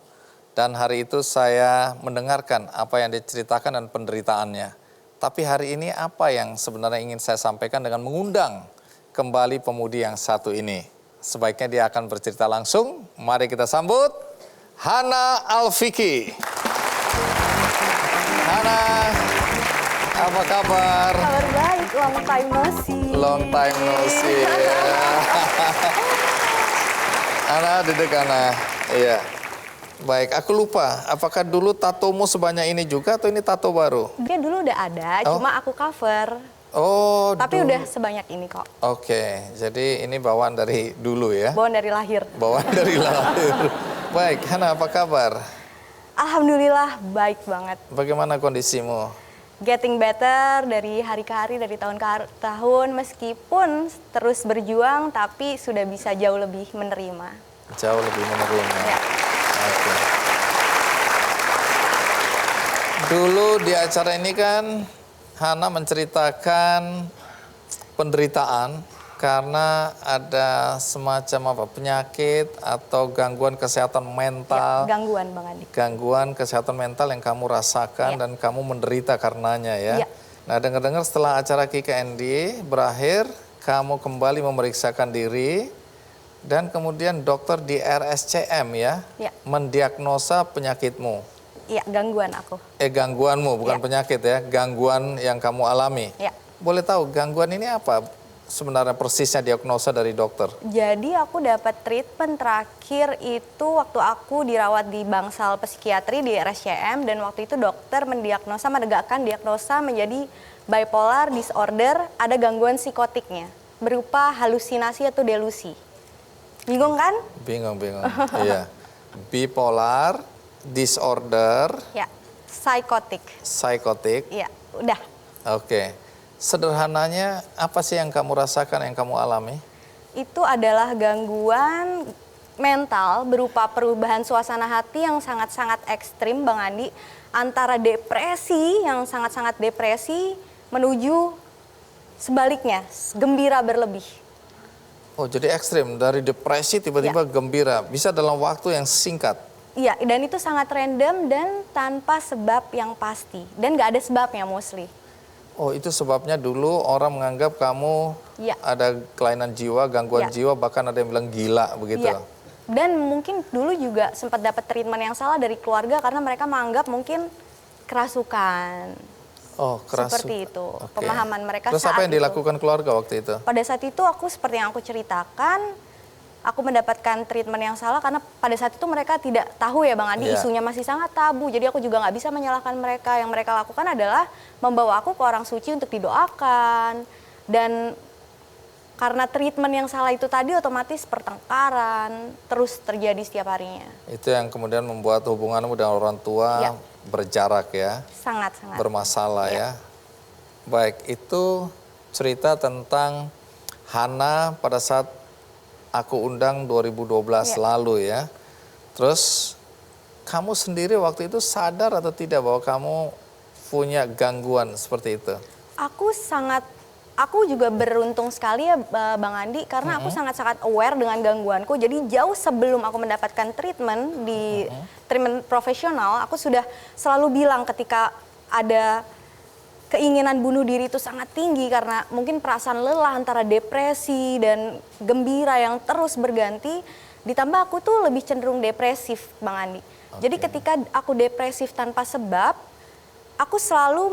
Dan hari itu saya mendengarkan apa yang diceritakan dan penderitaannya. Tapi hari ini apa yang sebenarnya ingin saya sampaikan dengan mengundang kembali pemudi yang satu ini. Sebaiknya dia akan bercerita langsung. Mari kita sambut Hana Alfiki. Hana, apa kabar? Kabar baik, long time no see. Long time no see. Hana, duduk Hana. Iya. Baik, aku lupa. Apakah dulu tatomu sebanyak ini juga atau ini tato baru? Dia dulu udah ada, Oh. cuma aku cover. Oh, Tapi dulu. udah sebanyak ini kok. Oke, jadi ini bawaan dari dulu ya? Bawaan dari lahir. Bawaan dari lahir. Baik, Hana, apa kabar? Alhamdulillah baik banget. Bagaimana kondisimu? Getting better dari hari ke hari, dari tahun ke tahun. Meskipun terus berjuang, tapi sudah bisa jauh lebih menerima. Jauh lebih menerima. Ya. Oke. Dulu di acara ini kan Hana menceritakan penderitaan karena ada semacam apa penyakit atau gangguan kesehatan Ya, mental, gangguan Bang Andi. gangguan kesehatan mental yang kamu rasakan Ya. dan kamu menderita karenanya ya. Ya. Nah, dengar-dengar setelah acara KKND berakhir, kamu kembali memeriksakan diri dan kemudian dokter di RSCM ya, Ya. mendiagnosa penyakitmu. Iya, gangguan aku. Gangguanmu, bukan Ya. penyakit ya, gangguan yang kamu alami. Ya. Boleh tahu gangguan ini apa sebenarnya persisnya diagnosa dari dokter? Jadi aku dapat treatment terakhir itu waktu aku dirawat di Bangsal Psikiatri di RSCM, dan waktu itu dokter menegakkan diagnosa menjadi bipolar disorder, ada gangguan psikotiknya berupa halusinasi atau delusi. Bingung kan? Bingung. Iya. Bipolar, disorder, Ya, psikotik. psikotik. Iya, udah. Oke. Sederhananya apa sih yang kamu rasakan, yang kamu alami? Itu adalah gangguan mental berupa perubahan suasana hati yang sangat-sangat ekstrim Bang Andi, antara depresi yang sangat-sangat depresi menuju sebaliknya, gembira berlebih. Oh, jadi ekstrim, dari depresi tiba-tiba gembira, bisa dalam waktu yang singkat. Iya, dan itu sangat random dan tanpa sebab yang pasti, dan nggak ada sebabnya mostly. Oh, itu sebabnya dulu orang menganggap kamu Iya. ada kelainan jiwa, gangguan Iya. jiwa, bahkan ada yang bilang gila begitu. Iya. Dan mungkin dulu juga sempat dapat treatment yang salah dari keluarga karena mereka menganggap mungkin kerasukan. Oh, keras. Seperti itu, Oke. pemahaman mereka Terus saat apa yang itu. dilakukan keluarga waktu itu? Pada saat itu aku seperti yang aku ceritakan, aku mendapatkan treatment yang salah karena pada saat itu mereka tidak tahu ya Bang Andi, Iya. isunya masih sangat tabu. Jadi aku juga nggak bisa menyalahkan mereka. Yang mereka lakukan adalah membawa aku ke orang suci untuk didoakan. Dan karena treatment yang salah itu tadi otomatis pertengkaran terus terjadi setiap harinya. Itu yang kemudian membuat hubunganmu dengan orang tua Ya. berjarak ya, Sangat-sangat. bermasalah Ya. ya. Baik, itu cerita tentang Hana pada saat aku undang 2012 Ya. lalu ya. Terus kamu sendiri waktu itu sadar atau tidak bahwa kamu punya gangguan seperti itu? Aku juga beruntung sekali ya Bang Andi karena aku sangat-sangat aware dengan gangguanku. Jadi jauh sebelum aku mendapatkan treatment di treatment profesional, aku sudah selalu bilang ketika ada keinginan bunuh diri itu sangat tinggi karena mungkin perasaan lelah antara depresi dan gembira yang terus berganti, ditambah aku tuh lebih cenderung depresif Bang Andi. Jadi ketika aku depresif tanpa sebab, aku selalu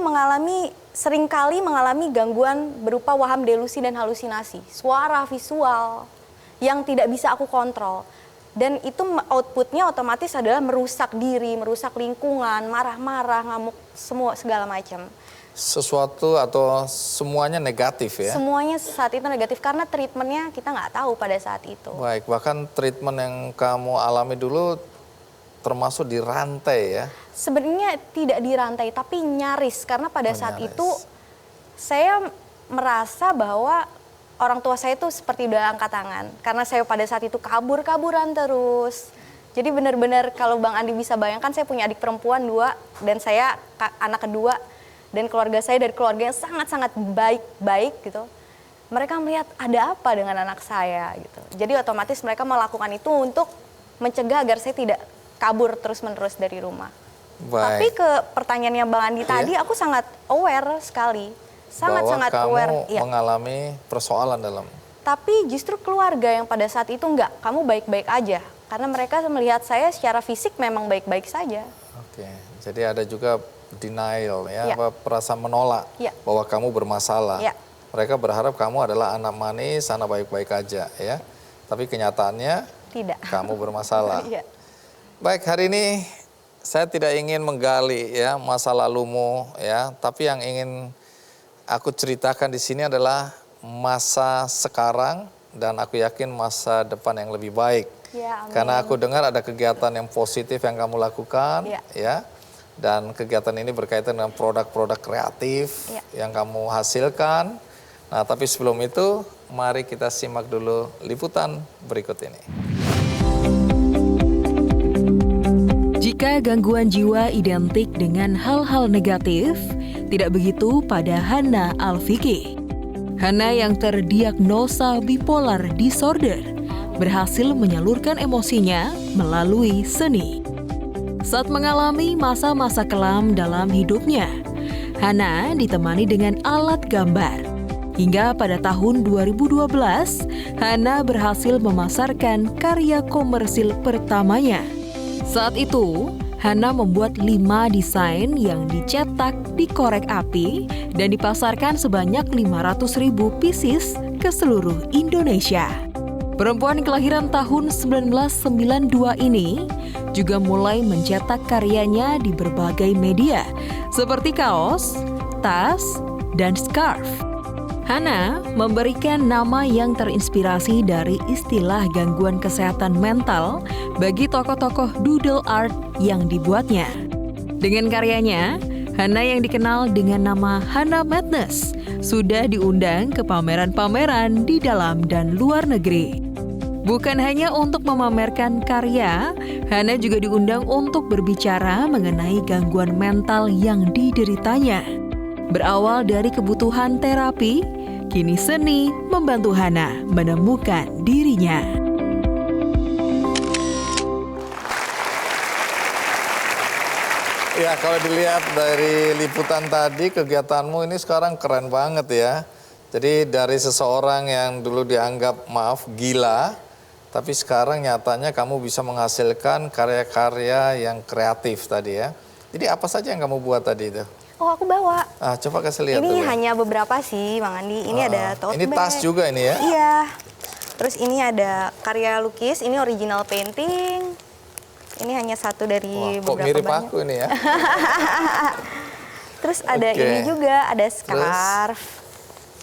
seringkali mengalami gangguan berupa waham delusi dan halusinasi, suara visual yang tidak bisa aku kontrol. Dan itu outputnya otomatis adalah merusak diri, merusak lingkungan, marah-marah, ngamuk, segala macam. Sesuatu atau semuanya negatif ya? Semuanya saat itu negatif karena treatmentnya kita nggak tahu pada saat itu. Baik, bahkan treatment yang kamu alami dulu termasuk dirantai ya? Sebenarnya tidak dirantai tapi nyaris karena pada saat nyaris. itu saya merasa bahwa orang tua saya itu seperti udah angkat tangan karena saya pada saat itu kabur-kaburan terus. Jadi benar-benar kalau Bang Andi bisa bayangkan, saya punya adik perempuan 2 dan saya anak kedua, dan keluarga saya dari keluarga yang sangat-sangat baik-baik gitu. Mereka melihat ada apa dengan anak saya gitu. Jadi otomatis mereka melakukan itu untuk mencegah agar saya tidak kabur terus-menerus dari rumah. Tapi Baik. ke pertanyaannya Bang Andi tadi, aku sangat aware sekali. Sangat-sangat bahwa aware. kamu Iya. mengalami persoalan dalam. Tapi justru keluarga yang pada saat itu enggak, kamu baik-baik aja. Karena mereka melihat saya secara fisik memang baik-baik saja. Oke, jadi ada juga denial ya, Ya. apa perasaan menolak Ya. bahwa kamu bermasalah. Ya. Mereka berharap kamu adalah anak manis, anak baik-baik aja ya. Tapi kenyataannya Tidak. kamu bermasalah. Iya. Baik, hari ini saya tidak ingin menggali ya masa lalumu ya, tapi yang ingin aku ceritakan di sini adalah masa sekarang dan aku yakin masa depan yang lebih baik. Ya, amin. Karena aku dengar ada kegiatan yang positif yang kamu lakukan Ya. ya. Dan kegiatan ini berkaitan dengan produk-produk kreatif Ya. yang kamu hasilkan. Nah, tapi sebelum itu mari kita simak dulu liputan berikut ini. Jika gangguan jiwa identik dengan hal-hal negatif, tidak begitu pada Hana Alfiqih. Hana yang terdiagnosa bipolar disorder berhasil menyalurkan emosinya melalui seni. Saat mengalami masa-masa kelam dalam hidupnya, Hana ditemani dengan alat gambar. Hingga pada tahun 2012, Hana berhasil memasarkan karya komersil pertamanya. Saat itu, Hana membuat 5 desain yang dicetak di korek api dan dipasarkan sebanyak 500.000 pieces ke seluruh Indonesia. Perempuan kelahiran tahun 1992 ini juga mulai mencetak karyanya di berbagai media seperti kaos, tas, dan scarf. Hana memberikan nama yang terinspirasi dari istilah gangguan kesehatan mental bagi tokoh-tokoh doodle art yang dibuatnya. Dengan karyanya, Hana yang dikenal dengan nama Hana Madness sudah diundang ke pameran-pameran di dalam dan luar negeri. Bukan hanya untuk memamerkan karya, Hana juga diundang untuk berbicara mengenai gangguan mental yang dideritanya. Berawal dari kebutuhan terapi, kini seni membantu Hana menemukan dirinya. Ya, kalau dilihat dari liputan tadi, kegiatanmu ini sekarang keren banget ya. Jadi dari seseorang yang dulu dianggap, maaf, gila, tapi sekarang nyatanya kamu bisa menghasilkan karya-karya yang kreatif tadi ya. Jadi apa saja yang kamu buat tadi itu? Oh, aku bawa. Coba kasih lihat Ini dulu. hanya beberapa sih, Bang Andi. Ini ada tote Ini bag. tas juga ini ya? Iya. Terus ini ada karya lukis, ini original painting. Ini hanya satu dari Wah, kok beberapa mirip banyak. aku ini ya? Terus ada Oke. ini juga, ada scarf.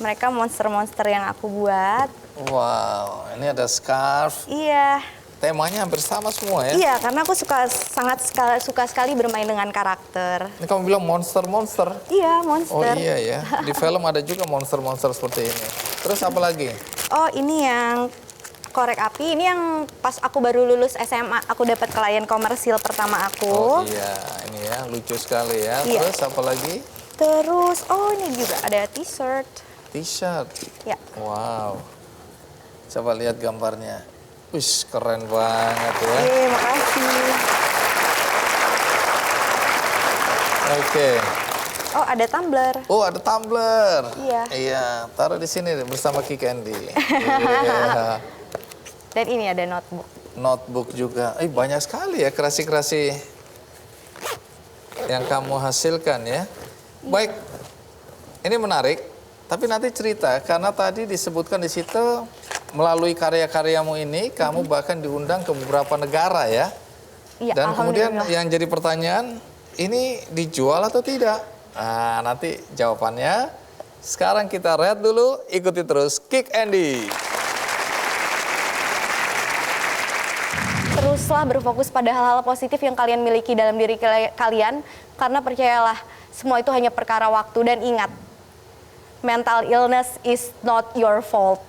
Mereka monster-monster yang aku buat. Wow, ini ada scarf. Iya. Temanya hampir sama semua ya? Iya, karena aku suka sekali bermain dengan karakter. Ini kamu bilang monster-monster? Iya, Oh monster. iya ya, di film ada juga monster-monster seperti ini. Terus apa lagi? Oh, ini yang korek api. Ini yang pas aku baru lulus SMA, aku dapat klien komersil pertama aku. Oh iya, ini ya, lucu sekali ya. Iya. Terus apa lagi? Terus, oh ini juga ada t-shirt. T-shirt. Ya. Wow. Coba lihat gambarnya. Wih, keren banget ya. Makasih. Oke. Oh, ada tumbler. Oh, ada tumbler. Iya. Iya, taruh di sini bersama Ki Candy. Iya. Dan ini ada notebook. Notebook juga. Banyak sekali ya kreasi-kreasi yang kamu hasilkan ya. Baik, ini menarik. Tapi nanti cerita, karena tadi disebutkan di situ melalui karya-karyamu ini, kamu bahkan diundang ke beberapa negara ya. Iya, Dan kemudian alhamdulillah. yang jadi pertanyaan, ini dijual atau tidak? Nah, nanti jawabannya. Sekarang kita rehat dulu, ikuti terus Kick Andy. Teruslah berfokus pada hal-hal positif yang kalian miliki dalam diri kalian, karena percayalah, semua itu hanya perkara waktu. Dan ingat, mental illness is not your fault.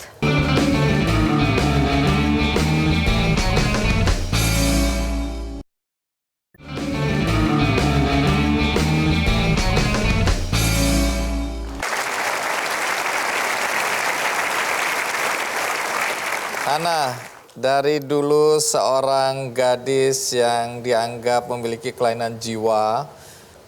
Hana, dari dulu seorang gadis yang dianggap memiliki kelainan jiwa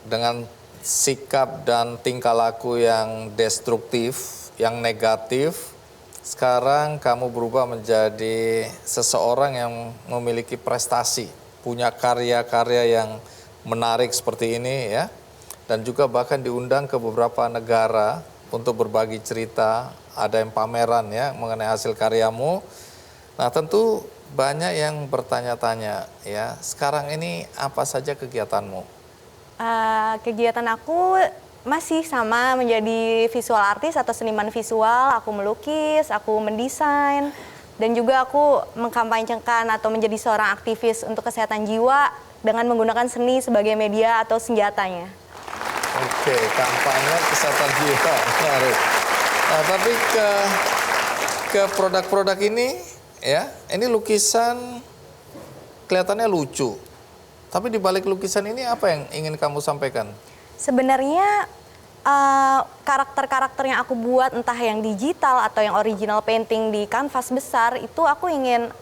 dengan sikap dan tingkah laku yang destruktif, yang negatif, sekarang kamu berubah menjadi seseorang yang memiliki prestasi, punya karya-karya yang menarik seperti ini ya, dan juga bahkan diundang ke beberapa negara untuk berbagi cerita, ada yang pameran ya mengenai hasil karyamu. Nah tentu banyak yang bertanya-tanya ya, sekarang ini apa saja kegiatanmu? Kegiatan aku masih sama, menjadi visual artist atau seniman visual. Aku melukis, aku mendesain, dan juga aku mengkampanyekan atau menjadi seorang aktivis untuk kesehatan jiwa dengan menggunakan seni sebagai media atau senjatanya. Oke, kampanye kesehatan jiwa, menarik. Nah, tapi ke produk-produk ini, ya, ini lukisan kelihatannya lucu. Tapi di balik lukisan ini apa yang ingin kamu sampaikan? Sebenarnya karakter-karakter yang aku buat, entah yang digital atau yang original painting di kanvas besar, itu aku ingin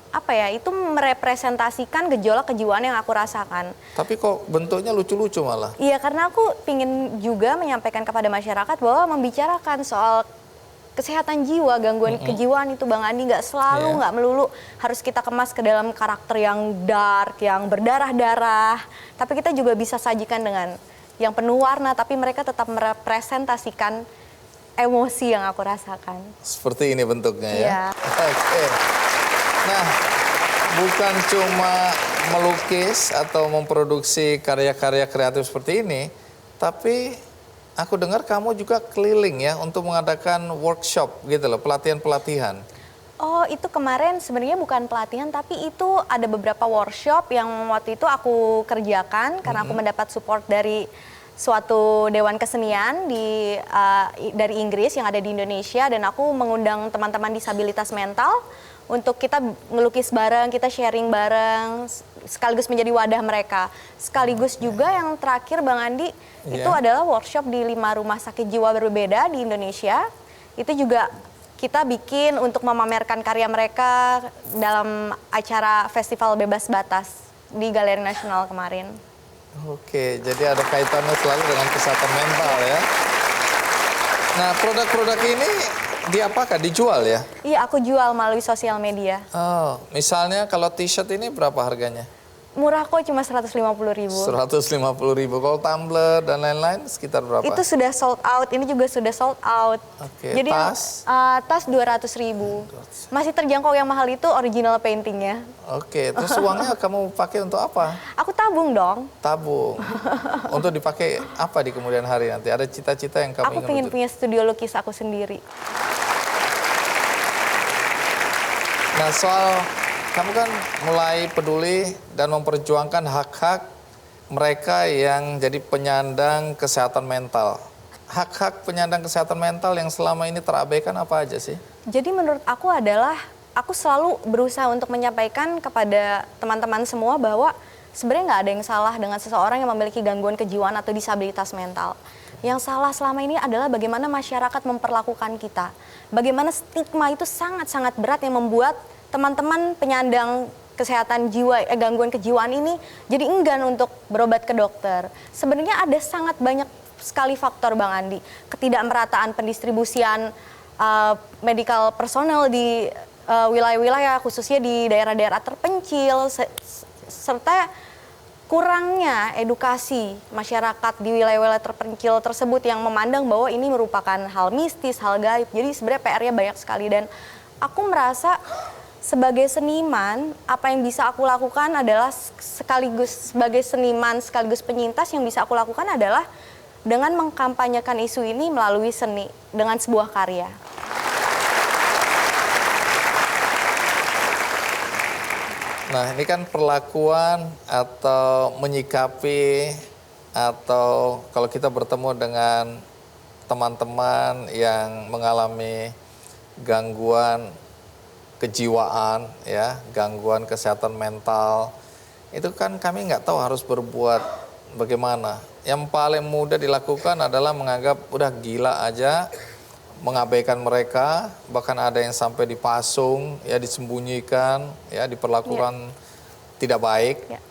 itu merepresentasikan gejolak kejiwaan yang aku rasakan. Tapi kok bentuknya lucu-lucu malah? Iya, karena aku ingin juga menyampaikan kepada masyarakat bahwa membicarakan soal kesehatan jiwa, gangguan kejiwaan itu Bang Andi nggak selalu, nggak melulu harus kita kemas ke dalam karakter yang dark, yang berdarah-darah. Tapi kita juga bisa sajikan dengan yang penuh warna, tapi mereka tetap merepresentasikan emosi yang aku rasakan. Seperti ini bentuknya ya? Iya. Oke. Nah, bukan cuma melukis atau memproduksi karya-karya kreatif seperti ini, tapi aku dengar kamu juga keliling ya untuk mengadakan workshop gitu loh, pelatihan-pelatihan. Oh, itu kemarin sebenarnya bukan pelatihan, tapi itu ada beberapa workshop yang waktu itu aku kerjakan karena aku mendapat support dari suatu dewan kesenian dari Inggris yang ada di Indonesia, dan aku mengundang teman-teman disabilitas mental untuk kita ngelukis bareng, kita sharing bareng, sekaligus menjadi wadah mereka. Sekaligus juga yang terakhir Bang Andi, itu adalah workshop di 5 rumah sakit jiwa berbeda di Indonesia. Itu juga kita bikin untuk memamerkan karya mereka dalam acara Festival Bebas Batas di Galeri Nasional kemarin. Oke, jadi ada kaitannya selalu dengan kesehatan mental ya. Nah, produk-produk ini diapakan? Dijual ya? Iya, aku jual melalui sosial media. Oh, misalnya kalau t-shirt ini berapa harganya? Murah kok, cuma 150.000. 150.000. Kalau tumbler dan lain-lain sekitar berapa? Itu sudah sold out, ini juga sudah sold out. Oke, Jadi tas? Tas 200.000. Masih terjangkau, yang mahal itu original paintingnya. Oke, terus uangnya kamu pakai untuk apa? Aku tabung dong. Tabung. Untuk dipakai apa di kemudian hari nanti? Ada cita-cita yang kamu Aku ingin pengen wujud? punya studio lukis aku sendiri. Nah, soal kamu kan mulai peduli dan memperjuangkan hak-hak mereka yang jadi penyandang kesehatan mental. Hak-hak penyandang kesehatan mental yang selama ini terabaikan apa aja sih? Jadi menurut aku adalah, aku selalu berusaha untuk menyampaikan kepada teman-teman semua bahwa sebenarnya nggak ada yang salah dengan seseorang yang memiliki gangguan kejiwaan atau disabilitas mental. Yang salah selama ini adalah bagaimana masyarakat memperlakukan kita. Bagaimana stigma itu sangat-sangat berat yang membuat teman-teman penyandang kesehatan jiwa, gangguan kejiwaan ini jadi enggan untuk berobat ke dokter. Sebenarnya ada sangat banyak sekali faktor Bang Andi. Ketidakmerataan pendistribusian medical personnel di wilayah-wilayah, khususnya di daerah-daerah terpencil, serta kurangnya edukasi masyarakat di wilayah-wilayah terpencil tersebut yang memandang bahwa ini merupakan hal mistis, hal gaib. Jadi sebenarnya PR-nya banyak sekali, dan aku merasa sebagai seniman, apa yang bisa aku lakukan adalah sekaligus sebagai seniman, sekaligus penyintas, yang bisa aku lakukan adalah dengan mengkampanyekan isu ini melalui seni, dengan sebuah karya. Nah, ini kan perlakuan atau menyikapi, atau kalau kita bertemu dengan teman-teman yang mengalami gangguan kejiwaan, ya, gangguan kesehatan mental, itu kan kami nggak tahu harus berbuat bagaimana. Yang paling mudah dilakukan adalah menganggap udah gila aja, mengabaikan mereka, bahkan ada yang sampai dipasung, ya, disembunyikan, ya, diperlakukan tidak baik. Ya.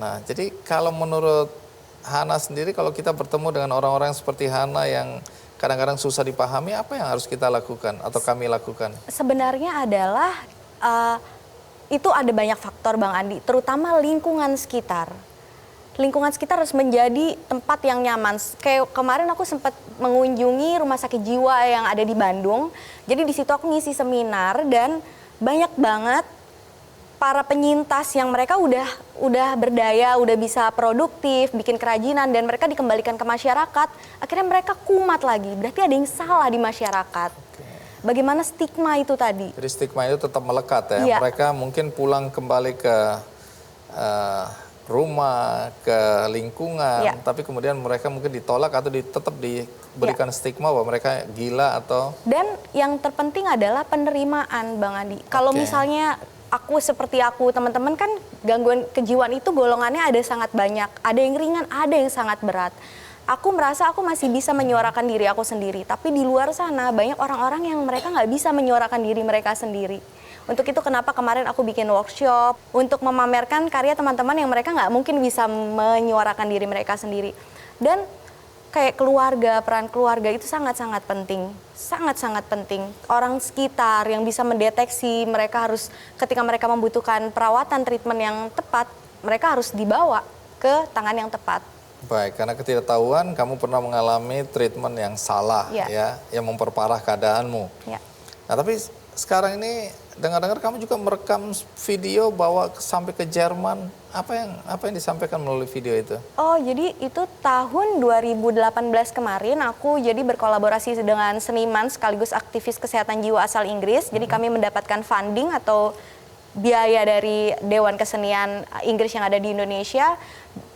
Nah, jadi kalau menurut Hana sendiri, kalau kita bertemu dengan orang-orang seperti Hana yang kadang-kadang susah dipahami, apa yang harus kita lakukan atau kami lakukan? Sebenarnya adalah itu ada banyak faktor Bang Andi, terutama lingkungan sekitar. Lingkungan sekitar harus menjadi tempat yang nyaman. Kayak kemarin aku sempat mengunjungi rumah sakit jiwa yang ada di Bandung. Jadi di situ aku ngisi seminar, dan banyak banget para penyintas yang mereka udah berdaya, udah bisa produktif, bikin kerajinan dan mereka dikembalikan ke masyarakat, akhirnya mereka kumat lagi. Berarti ada yang salah di masyarakat. Bagaimana stigma itu tadi? Jadi stigma itu tetap melekat ya. Iya. Mereka mungkin pulang kembali ke rumah, ke lingkungan, Iya. tapi kemudian mereka mungkin ditolak atau tetap diberikan stigma bahwa mereka gila atau... Dan yang terpenting adalah penerimaan, Bang Andi. Kalau Oke. misalnya aku seperti aku, teman-teman kan gangguan kejiwaan itu golongannya ada sangat banyak. Ada yang ringan, ada yang sangat berat. Aku merasa aku masih bisa menyuarakan diri aku sendiri. Tapi di luar sana banyak orang-orang yang mereka nggak bisa menyuarakan diri mereka sendiri. Untuk itu kenapa kemarin aku bikin workshop untuk memamerkan karya teman-teman yang mereka nggak mungkin bisa menyuarakan diri mereka sendiri. Dan kayak keluarga, peran keluarga itu sangat-sangat penting. Sangat-sangat penting. Orang sekitar yang bisa mendeteksi mereka harus, ketika mereka membutuhkan perawatan, treatment yang tepat, mereka harus dibawa ke tangan yang tepat. Baik, karena ketidaktahuan kamu pernah mengalami treatment yang salah Iya. ya, yang memperparah keadaanmu. Ya. Nah, tapi sekarang ini dengar-dengar kamu juga merekam video bawa sampai ke Jerman. Apa yang disampaikan melalui video itu? Oh, jadi itu tahun 2018 kemarin aku jadi berkolaborasi dengan seniman sekaligus aktivis kesehatan jiwa asal Inggris. Jadi kami mendapatkan funding atau biaya dari Dewan Kesenian Inggris yang ada di Indonesia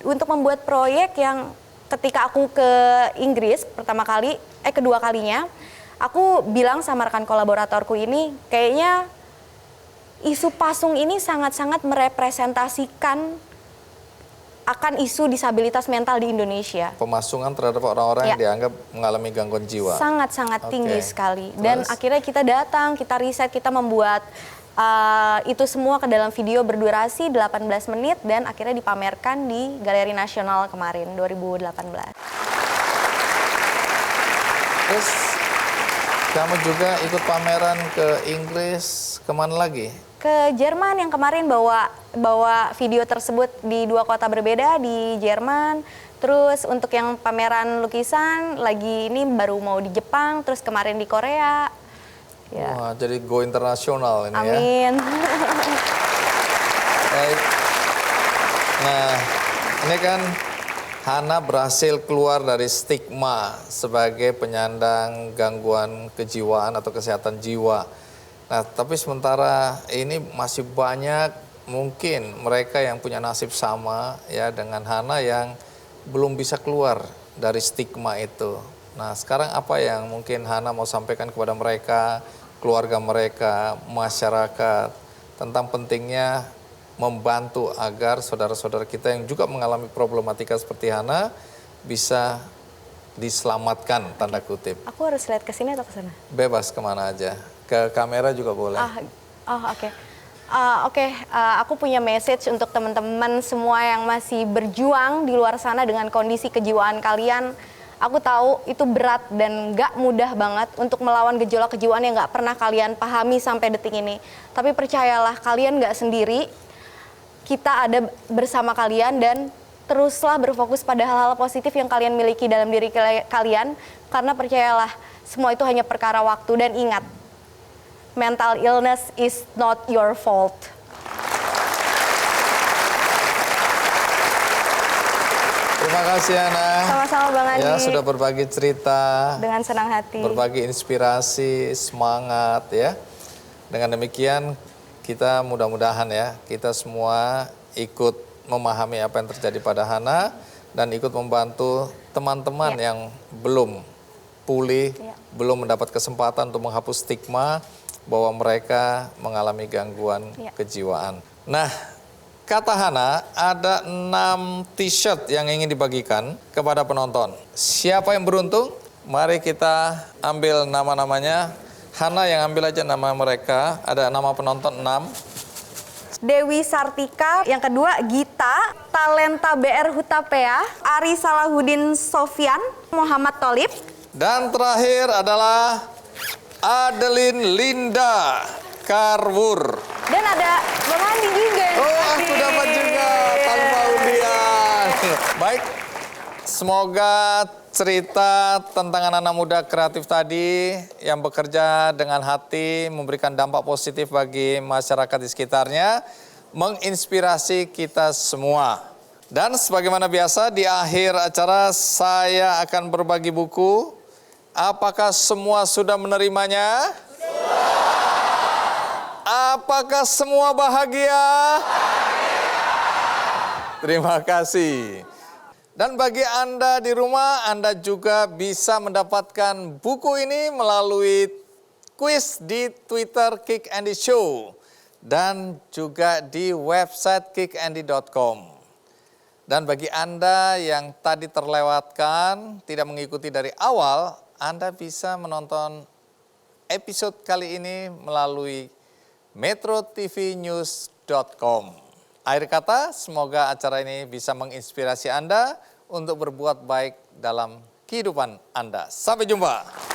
untuk membuat proyek yang ketika aku ke Inggris kedua kalinya, aku bilang sama rekan kolaboratorku ini, kayaknya isu pasung ini sangat-sangat merepresentasikan akan isu disabilitas mental di Indonesia. Pemasungan terhadap orang-orang yang dianggap mengalami gangguan jiwa. Sangat-sangat tinggi Oke. sekali. Dan Terus? akhirnya kita datang, kita riset, kita membuat itu semua ke dalam video berdurasi 18 menit dan akhirnya dipamerkan di Galeri Nasional kemarin 2018. Terus kamu juga ikut pameran ke Inggris, kemana lagi? Ke Jerman yang kemarin bawa video tersebut di 2 kota berbeda di Jerman. Terus untuk yang pameran lukisan lagi ini baru mau di Jepang, terus kemarin di Korea. Ya. Wah, jadi go internasional ini ya. Amin. Baik. Nah, ini kan Hana berhasil keluar dari stigma sebagai penyandang gangguan kejiwaan atau kesehatan jiwa. Nah, tapi sementara ini masih banyak mungkin mereka yang punya nasib sama ya dengan Hana yang belum bisa keluar dari stigma itu. Nah, sekarang apa yang mungkin Hana mau sampaikan kepada mereka, keluarga mereka, masyarakat, tentang pentingnya membantu agar saudara-saudara kita yang juga mengalami problematika seperti Hana bisa diselamatkan, tanda kutip. Aku harus lihat ke sini atau ke sana? Bebas kemana aja, ke kamera juga boleh. Oke. Aku punya message untuk teman-teman semua yang masih berjuang di luar sana dengan kondisi kejiwaan kalian. Aku tahu itu berat dan gak mudah banget untuk melawan gejolak kejiwaan yang gak pernah kalian pahami sampai detik ini. Tapi percayalah, kalian gak sendiri. Kita ada bersama kalian dan teruslah berfokus pada hal-hal positif yang kalian miliki dalam diri kalian. Karena percayalah, semua itu hanya perkara waktu. Dan ingat, mental illness is not your fault. Terima kasih Hana. Sama-sama Bang Andi. Ya, sudah berbagi cerita, Dengan senang hati. berbagi inspirasi, semangat ya. Dengan demikian kita mudah-mudahan ya, kita semua ikut memahami apa yang terjadi pada Hana dan ikut membantu teman-teman yang belum pulih, belum mendapat kesempatan untuk menghapus stigma bahwa mereka mengalami gangguan kejiwaan. Nah, kata Hana, ada 6 t-shirt yang ingin dibagikan kepada penonton. Siapa yang beruntung? Mari kita ambil nama-namanya. Hana yang ambil aja nama mereka. Ada nama penonton 6. Dewi Sartika, yang kedua Gita, Talenta BR Hutapea, Ari Salahuddin Sofyan, Muhammad Tolib. Dan terakhir adalah Adeline Linda Karwur. Dan ada Bang Andi juga. Oh, aku dapat juga tanpa undian. Baik, semoga cerita tentang anak-anak muda kreatif tadi yang bekerja dengan hati memberikan dampak positif bagi masyarakat di sekitarnya menginspirasi kita semua. Dan sebagaimana biasa di akhir acara saya akan berbagi buku. Apakah semua sudah menerimanya? Apakah semua bahagia? Terima kasih. Dan bagi Anda di rumah, Anda juga bisa mendapatkan buku ini melalui kuis di Twitter Kick Andy Show dan juga di website kickandy.com. Dan bagi Anda yang tadi terlewatkan, tidak mengikuti dari awal, Anda bisa menonton episode kali ini melalui metrotvnews.com. Akhir kata, semoga acara ini bisa menginspirasi Anda untuk berbuat baik dalam kehidupan Anda. Sampai jumpa.